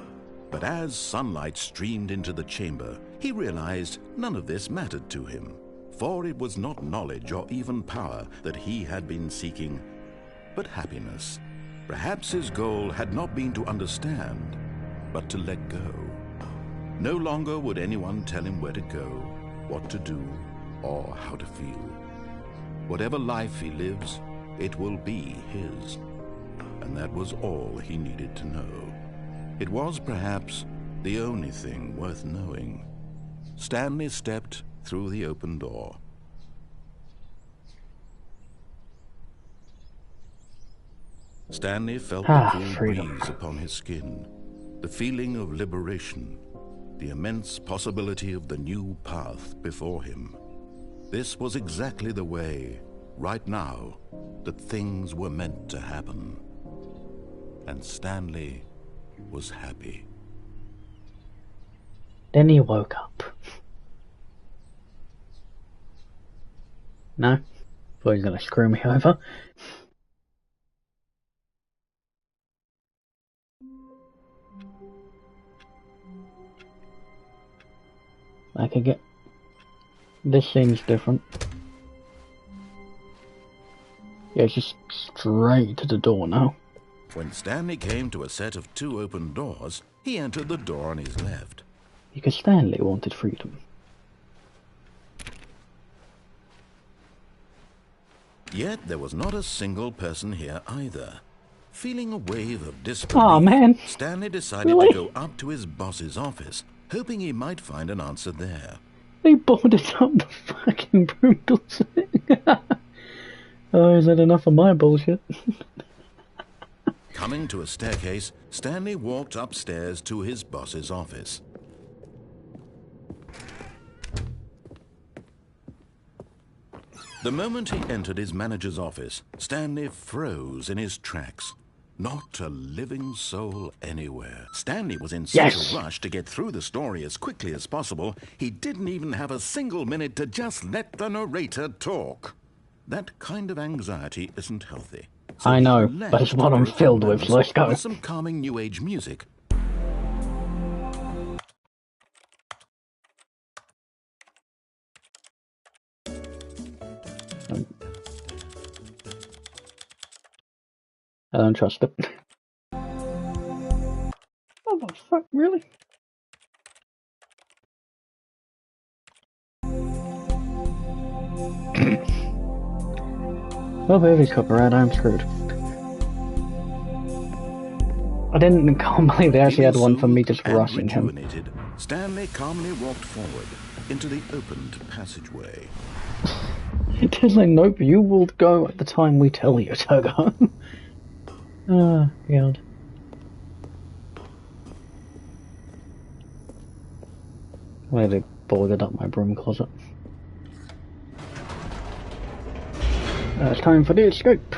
But as sunlight streamed into the chamber, he realized none of this mattered to him, for it was not knowledge or even power that he had been seeking, but happiness. Perhaps his goal had not been to understand, but to let go. No longer would anyone tell him where to go, what to do, or how to feel. Whatever life he lives, it will be his. And that was all he needed to know. It was perhaps the only thing worth knowing. Stanley stepped through the open door. Stanley felt the cool breeze upon his skin, the feeling of liberation, the immense possibility of the new path before him. This was exactly the way, right now, that things were meant to happen. And Stanley was happy. Then he woke up. No? Thought he was going to screw me over. I could get... This seems different. Yeah, it's just straight to the door now. When Stanley came to a set of 2 open doors, he entered the door on his left. Because Stanley wanted freedom. Yet there was not a single person here either. Feeling a wave of disbelief, Stanley decided to go up to his boss's office, hoping he might find an answer there. They boarded up the fucking brutal thing. Oh, is that enough of my bullshit? Coming to a staircase, Stanley walked upstairs to his boss's office. The moment he entered his manager's office, Stanley froze in his tracks. Not a living soul anywhere. Stanley was in such a rush to get through the story as quickly as possible, he didn't even have a single minute to just let the narrator talk. That kind of anxiety isn't healthy. So I know, but it's what I'm filled with. Let's go. With some calming new age music. I don't trust it. Oh the fuck, really? Oh baby, copyright, I'm screwed. I can't believe they actually had one for me just rushing him. Stanley calmly walked forward into the opened passageway. It's like, nope, you will go at the time we tell you to go. Oh, God. Why they boarded up my broom closet? It's time for the escape.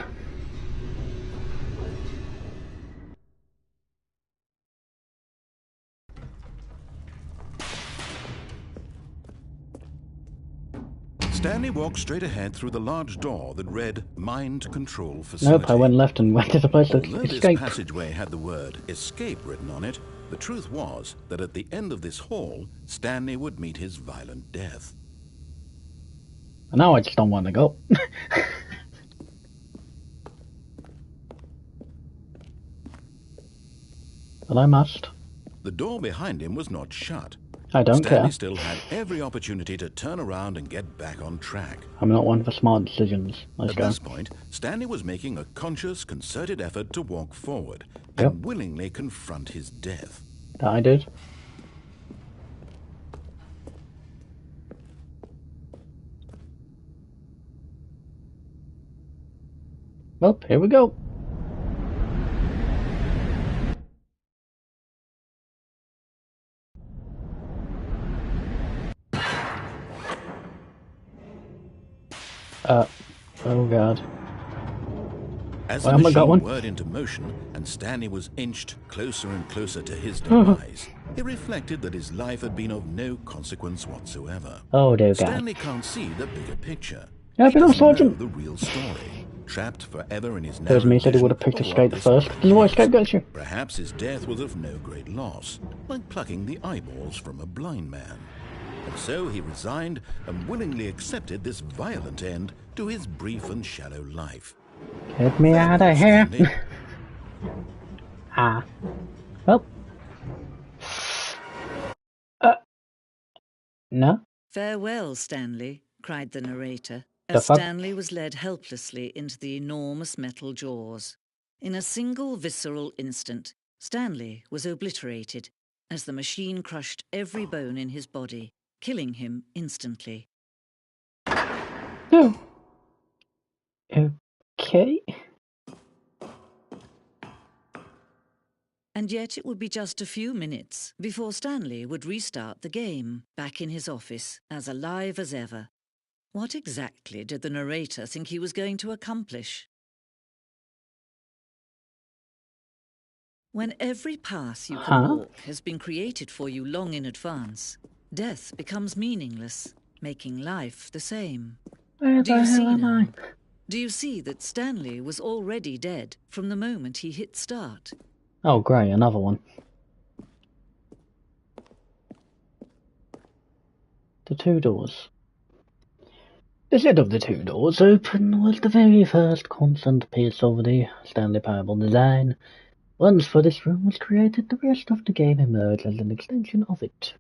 Stanley walked straight ahead through the large door that read Mind Control Facility. Nope, I went left and went to the place to escape. This passageway had the word escape written on it, the truth was that at the end of this hall, Stanley would meet his violent death. And now I just don't want to go. But I must. The door behind him was not shut. I don't Stanley care. still had every opportunity to turn around and get back on track. I'm not one for smart decisions. Let's go. At this point, Stanley was making a conscious, concerted effort to walk forward and willingly confront his death. That I did. Well, here we go. Oh god. As Where the am I machine going? whirred into motion and Stanley was inched closer and closer to his demise, he reflected that his life had been of no consequence whatsoever. Oh dear god. Stanley can't see the bigger picture. Yeah, He doesn't know Sergeant. the real story, trapped forever in his There's narrow me said he would vision have picked of what escape this first. world This is why is. escape gets you. Perhaps his death was of no great loss, like plucking the eyeballs from a blind man. And so he resigned and willingly accepted this violent end to his brief and shallow life. Get me out of here. Ah. Well. No? "Farewell, Stanley," cried the narrator, The as fuck? Stanley was led helplessly into the enormous metal jaws. In a single visceral instant, Stanley was obliterated as the machine crushed every bone in his body, killing him instantly. No. Okay. And yet it would be just a few minutes before Stanley would restart the game, back in his office, as alive as ever. What exactly did the narrator think he was going to accomplish? When every path you can walk has been created for you long in advance, death becomes meaningless, making life the same. Where Do the you hell see am I? now? Do you see that Stanley was already dead from the moment he hit start? Oh great, another one. The two doors. The lid of the two doors open was the very first constant piece of the Stanley Parable design. Once for this room was created, the rest of the game emerged as an extension of it.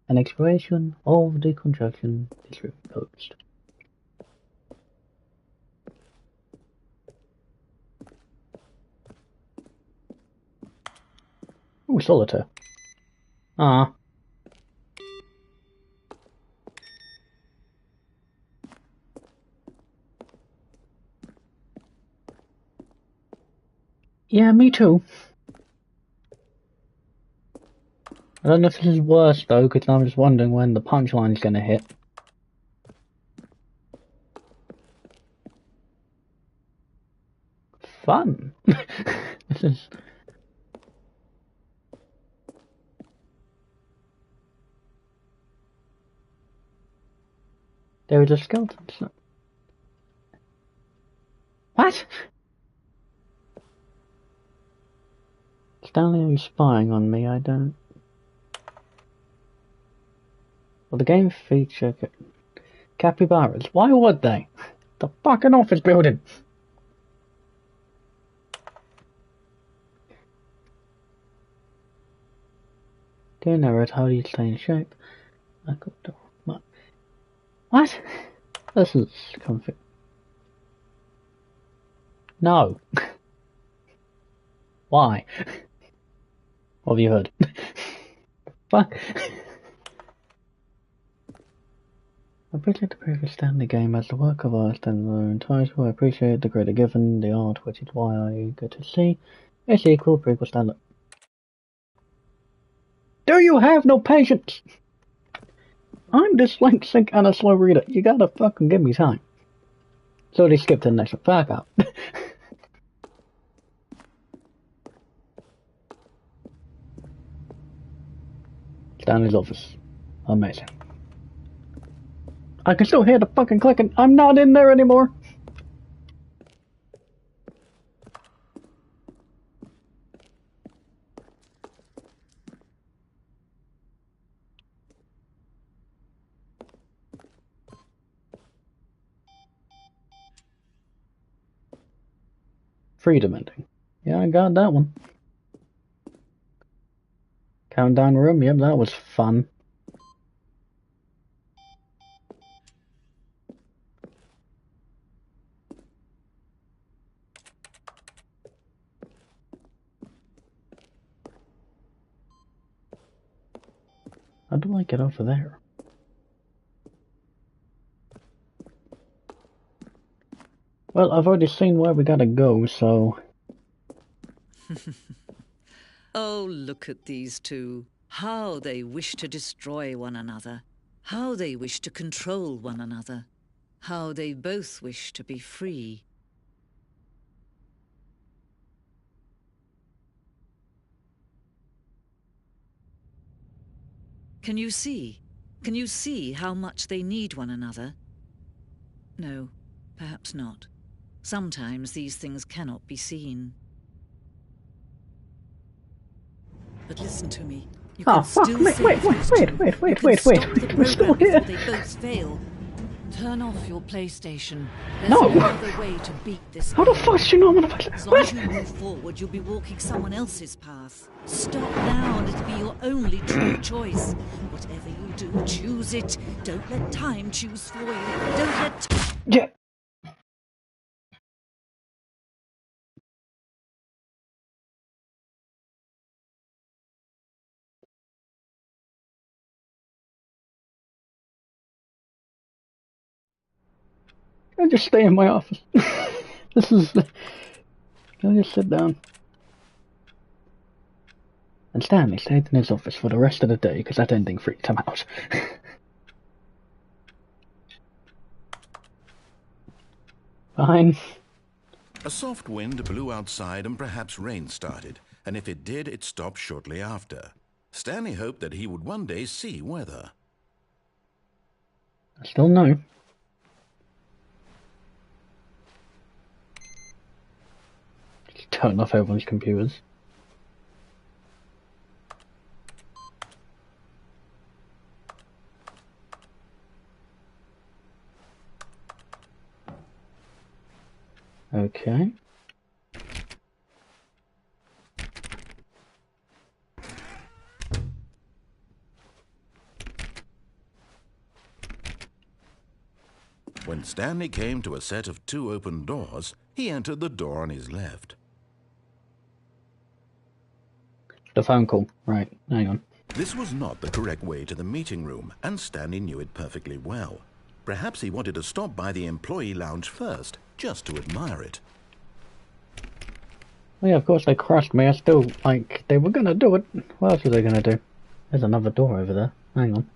An exploration of the construction this room posed. Oh, solitaire. Ah. Yeah, me too. I don't know if this is worse though, because I'm just wondering when the punchline's gonna hit. Fun. This is... There is a skeleton. What? Stanley, are you spying on me? I don't... Well, the game feature... Capybaras. Why would they? The fucking office building! Dear Narrate, how do you stay in shape? I got the... What? This is comfy. No. Why? What have you heard? Fuck. I appreciate the previous Stanley game as the work of art and their own title. I appreciate the credit given the art, which is why I get to see a sequel, prequel, Stanley. Do you have no patience? I'm dyslexic and a slow reader. You gotta fucking give me time. So they skipped to the next one. Back up. Stanley's office. Amazing. I can still hear the fucking clicking. I'm not in there anymore. Freedom ending. Yeah, I got that one. Countdown room. Yep, that was fun. How do I get over there? Well, I've already seen where we gotta go, so... Oh, look at these two. How they wish to destroy one another. How they wish to control one another. How they both wish to be free. Can you see? Can you see how much they need one another? No, perhaps not. Sometimes these things cannot be seen. But listen to me. You can still wait, save those two. wait, Stop the we're still program here. before they both fail. Turn off your PlayStation. There's No. no other way to beat this. How the fuck do you know I'm gonna play? As long as you move forward, you'll be walking someone else's path. Stop now and it'll be your only true choice. Whatever you do, choose it. Don't let time choose for you. Don't let... Yeah. I'll just stay in my office. This is... I'll just sit down. And Stanley stayed in his office for the rest of the day because that ending freaked him out. Fine. A soft wind blew outside and perhaps rain started, and if it did, it stopped shortly after. Stanley hoped that he would one day see weather. I still no. Just turn off everyone's computers. Okay. When Stanley came to a set of 2 open doors, he entered the door on his left. The phone call. Right, hang on. This was not the correct way to the meeting room, and Stanley knew it perfectly well. Perhaps he wanted to stop by the employee lounge first, just to admire it. Well, yeah, of course they crushed me. I still, like, they were gonna do it. What else were they gonna do? There's another door over there. Hang on.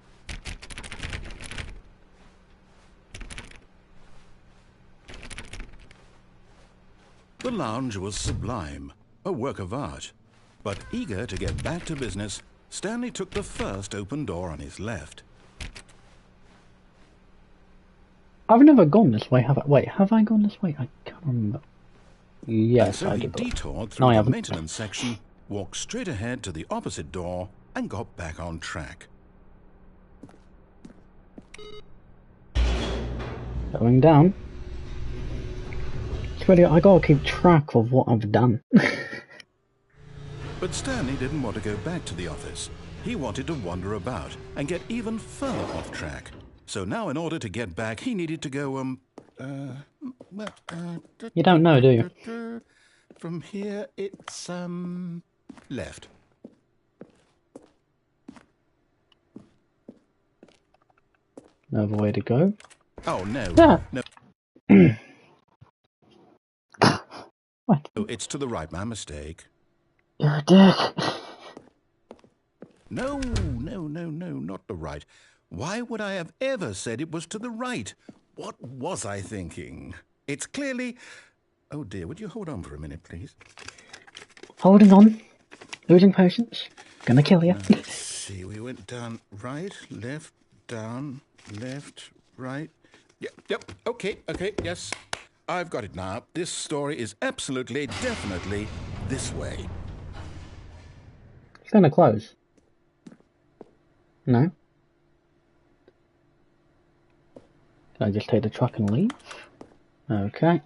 The lounge was sublime, a work of art. But eager to get back to business, Stanley took the first open door on his left. I've never gone this way, have I? Wait, have I gone this way? I can't remember. And Yes, so I he did. detoured No, through I the haven't. maintenance section, walked straight ahead to the opposite door, and got back on track. Going down. It's really, I gotta keep track of what I've done. But Stanley didn't want to go back to the office. He wanted to wander about and get even further off track. So now in order to get back, he needed to go, You don't know, do you? From here, it's, left. Another way to go. Oh, no. Yeah. No, What? it's to the right, my mistake. You're a dick. No, not the right. Why would I have ever said it was to the right? What was I thinking? It's clearly... Oh dear, would you hold on for a minute, please? Holding on. Losing patience. Gonna kill you. Let's see, we went down right, left, down, left, right. Yep, okay, yes. I've got it now. This story is absolutely, definitely this way. It's gonna close. No? Can I just take the truck and leave? Okay.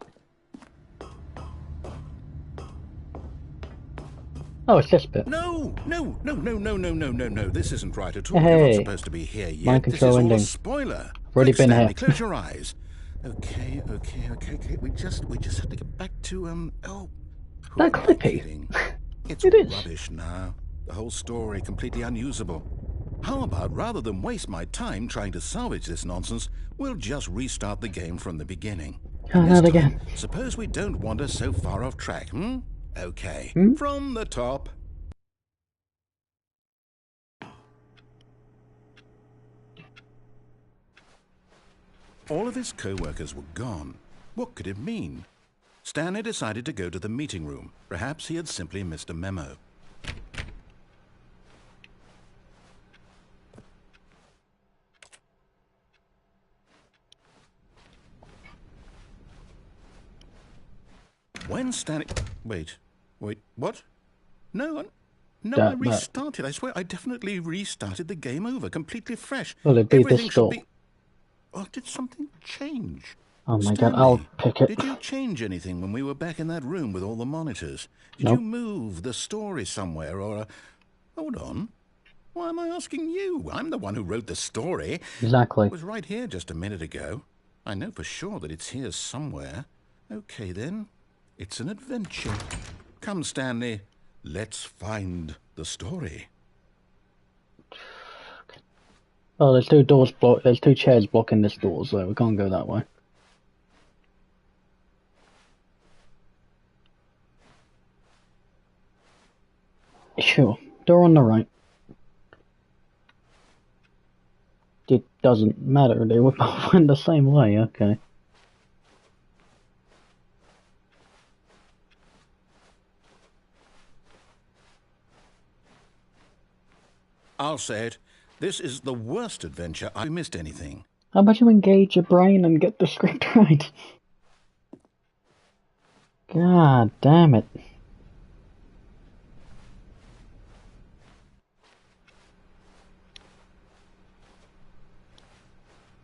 Oh, it's this bit. No. This isn't right at all. Hey. You're not supposed to be here yet. Mind This is control all ending. a spoiler. Already Look, been Stanley, here. close your eyes. Okay. We just have to get back to who That am I Clippy. kidding? It's It is. rubbish now. The whole story completely unusable. How about rather than waste my time trying to salvage this nonsense, we'll just restart the game from the beginning. Oh, not again. Suppose we don't wander so far off track, hmm? Okay, from the top. All of his co-workers were gone. What could it mean? Stanley decided to go to the meeting room. Perhaps he had simply missed a memo. When Stanley... Wait, what? No, I restarted. I swear, I definitely restarted the game over, completely fresh. Will it be this door? Oh, did something change? Oh my Stanley, god, I'll pick it. Did you change anything when we were back in that room with all the monitors? Did Nope. you move the story somewhere or... Hold on. Why am I asking you? I'm the one who wrote the story. Exactly. It was right here just a minute ago. I know for sure that it's here somewhere. Okay, then. It's an adventure. Come, Stanley. Let's find the story. Oh, there's two chairs blocking this door, so we can't go that way. Sure. Door on the right. It doesn't matter, they were both went the same way, okay. I'll say it. This is the worst adventure. I missed anything. How about you engage your brain and get the script right? God damn it.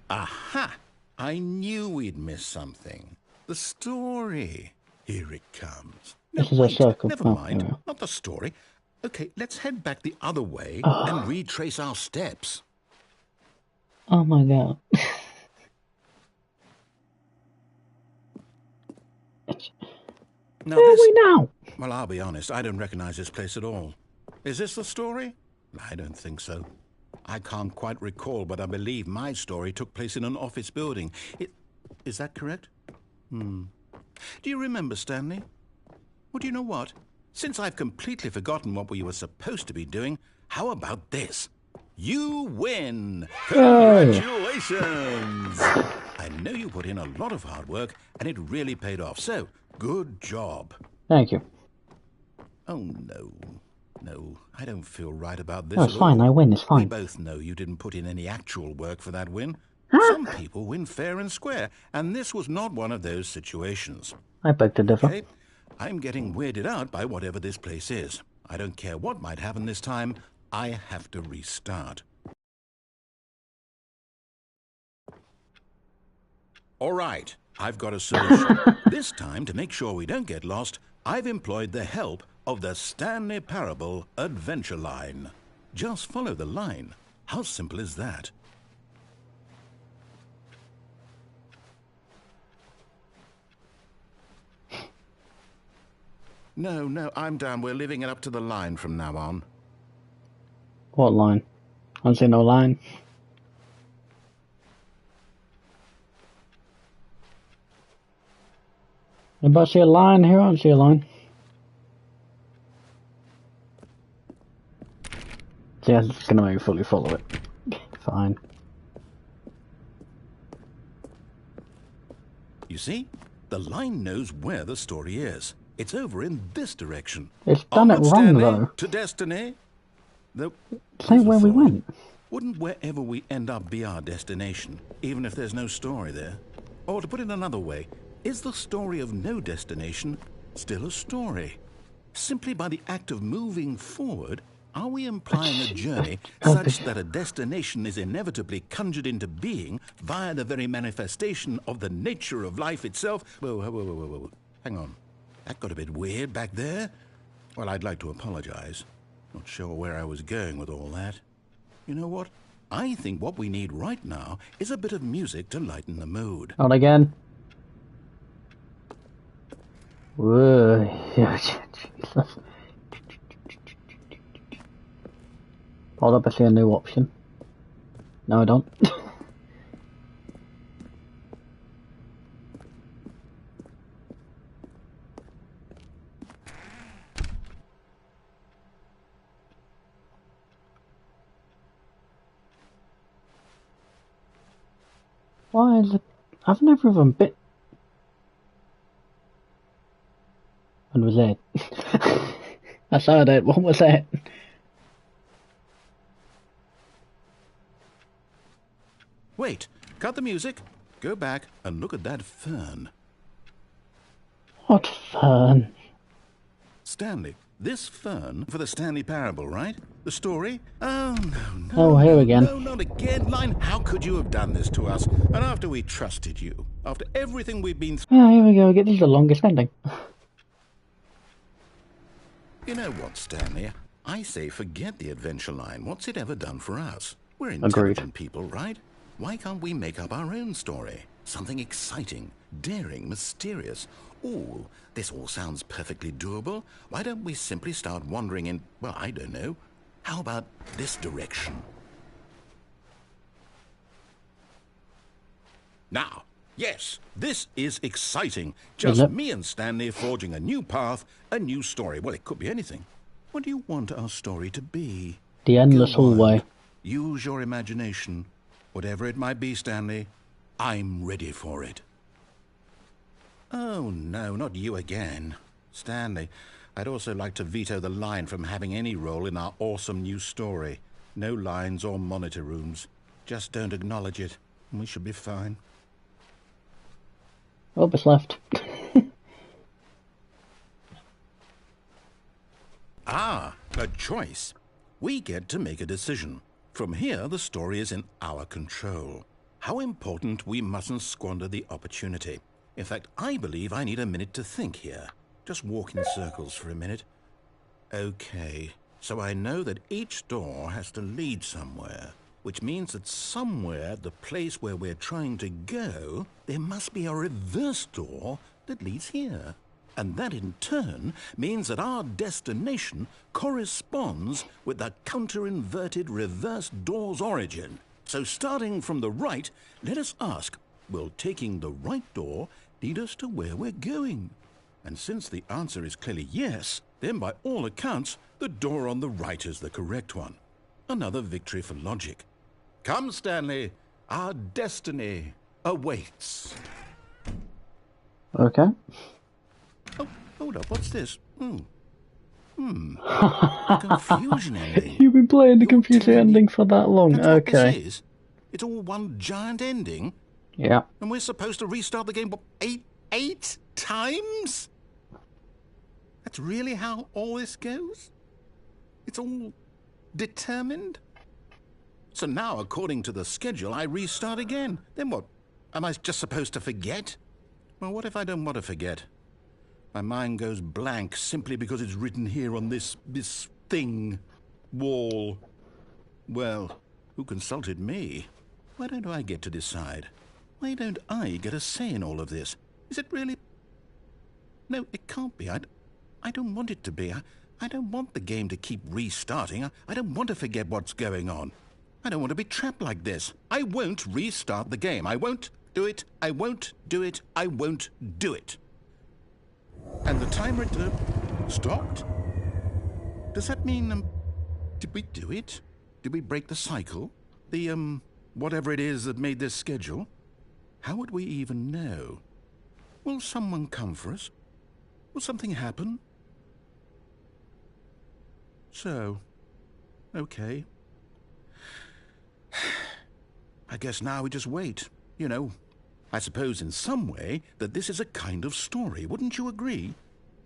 Aha! I knew we'd miss something. The story. Here it comes. No, This is a circle. Never mind. Not the story. Okay, let's head back the other way and retrace our steps. Oh my god. Now Where are we now? Well, I'll be honest, I don't recognize this place at all. Is this the story? I don't think so. I can't quite recall, but I believe my story took place in an office building. Is that correct? Do you remember, Stanley? Well, do you know what? Since I've completely forgotten what we were supposed to be doing, how about this? You win! Congratulations! I know you put in a lot of hard work, and it really paid off, so good job. Thank you. Oh, no. No, I don't feel right about this No, it's fine, I win, it's fine. We both know you didn't put in any actual work for that win. Some people win fair and square, and this was not one of those situations. I beg to differ. Okay? I'm getting weirded out by whatever this place is. I don't care what might happen this time. I have to restart. All right, I've got a solution. This time, to make sure we don't get lost, I've employed the help of the Stanley Parable Adventure Line. Just follow the line. How simple is that? No, I'm down. We're leaving it up to the line from now on. What line? I don't see no line. Anybody see a line here? I don't see a line. See, I'm just gonna make me fully follow it. Fine. You see? The line knows where the story is. It's over in this direction. It's done it wrong, Stanley, though. to destiny. Though, Say where we went. Wouldn't wherever we end up be our destination, even if there's no story there? Or to put it another way, is the story of no destination still a story? Simply by the act of moving forward, are we implying a journey such that a destination is inevitably conjured into being via the very manifestation of the nature of life itself? Whoa. Hang on. That got a bit weird back there. Well, I'd like to apologize. Not sure where I was going with all that. You know what? I think what we need right now is a bit of music to lighten the mood. Not again. Whoa. Jesus. Hold up, I see a new option. No, I don't. Why is it... I've never even been... What was that? I saw that, what was that? Wait, cut the music, go back and look at that fern. What fern? Stanley, this fern for the Stanley Parable, right? The story? Oh, no, Oh, here again. No, not again. Line, how could you have done this to us? And after we trusted you, after everything we've been through... Yeah, here we go, this is the longest ending. You know what, Stanley? I say forget the adventure line. What's it ever done for us? We're intelligent people, right? Why can't we make up our own story? Something exciting, daring, mysterious. Ooh, this all sounds perfectly doable. Why don't we simply start wandering in, well, I don't know. How about this direction? Now, yes, this is exciting. Just me and Stanley forging a new path, a new story. Well, it could be anything. What do you want our story to be? The endless hallway. Use your imagination. Whatever it might be, Stanley, I'm ready for it. Oh, no, not you again. Stanley, I'd also like to veto the line from having any role in our awesome new story. No lines or monitor rooms. Just don't acknowledge it, and we should be fine. Opus left. Ah, a choice. We get to make a decision. From here, the story is in our control. How important we mustn't squander the opportunity. In fact, I believe I need a minute to think here. Just walk in circles for a minute. Okay, so I know that each door has to lead somewhere, which means that somewhere at the place where we're trying to go, there must be a reverse door that leads here. And that in turn means that our destination corresponds with the counter-inverted reverse door's origin. So starting from the right, let us ask, will taking the right door lead us to where we're going? And since the answer is clearly yes, then by all accounts, the door on the right is the correct one. Another victory for logic. Come, Stanley, our destiny awaits. Okay. Oh, hold up, what's this? A confusion ending. You've been playing the confusing ending for that long, That's what okay. this is? It's all one giant ending? Yeah. And we're supposed to restart the game, what, eight times? That's really how all this goes? It's all determined? So now, according to the schedule, I restart again. Then what? Am I just supposed to forget? Well, what if I don't want to forget? My mind goes blank simply because it's written here on this thing, wall. Well, who consulted me? Why don't I get to decide? Why don't I get a say in all of this? Is it really... No, it can't be. I don't want it to be. I don't want the game to keep restarting. I don't want to forget what's going on. I don't want to be trapped like this. I won't restart the game. I won't do it. I won't do it. I won't do it. And the timer stopped? Does that mean, did we do it? Did we break the cycle? The, whatever it is that made this schedule? How would we even know? Will someone come for us? Will something happen? So, okay. I guess now we just wait, you know. I suppose in some way that this is a kind of story, wouldn't you agree?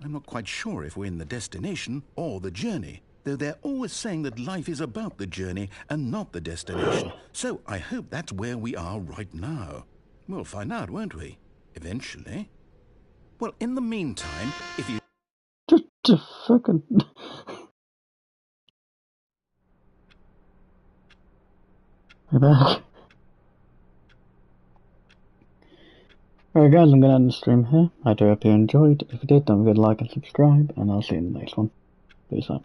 I'm not quite sure if we're in the destination or the journey, though they're always saying that life is about the journey and not the destination. So I hope that's where we are right now. We'll find out, won't we? Eventually. Well, in the meantime, if you... Just fucking... We're back. Alright guys, I'm going to end the stream here. I do hope you enjoyed. If you did, don't forget to like and subscribe, and I'll see you in the next one. Peace out.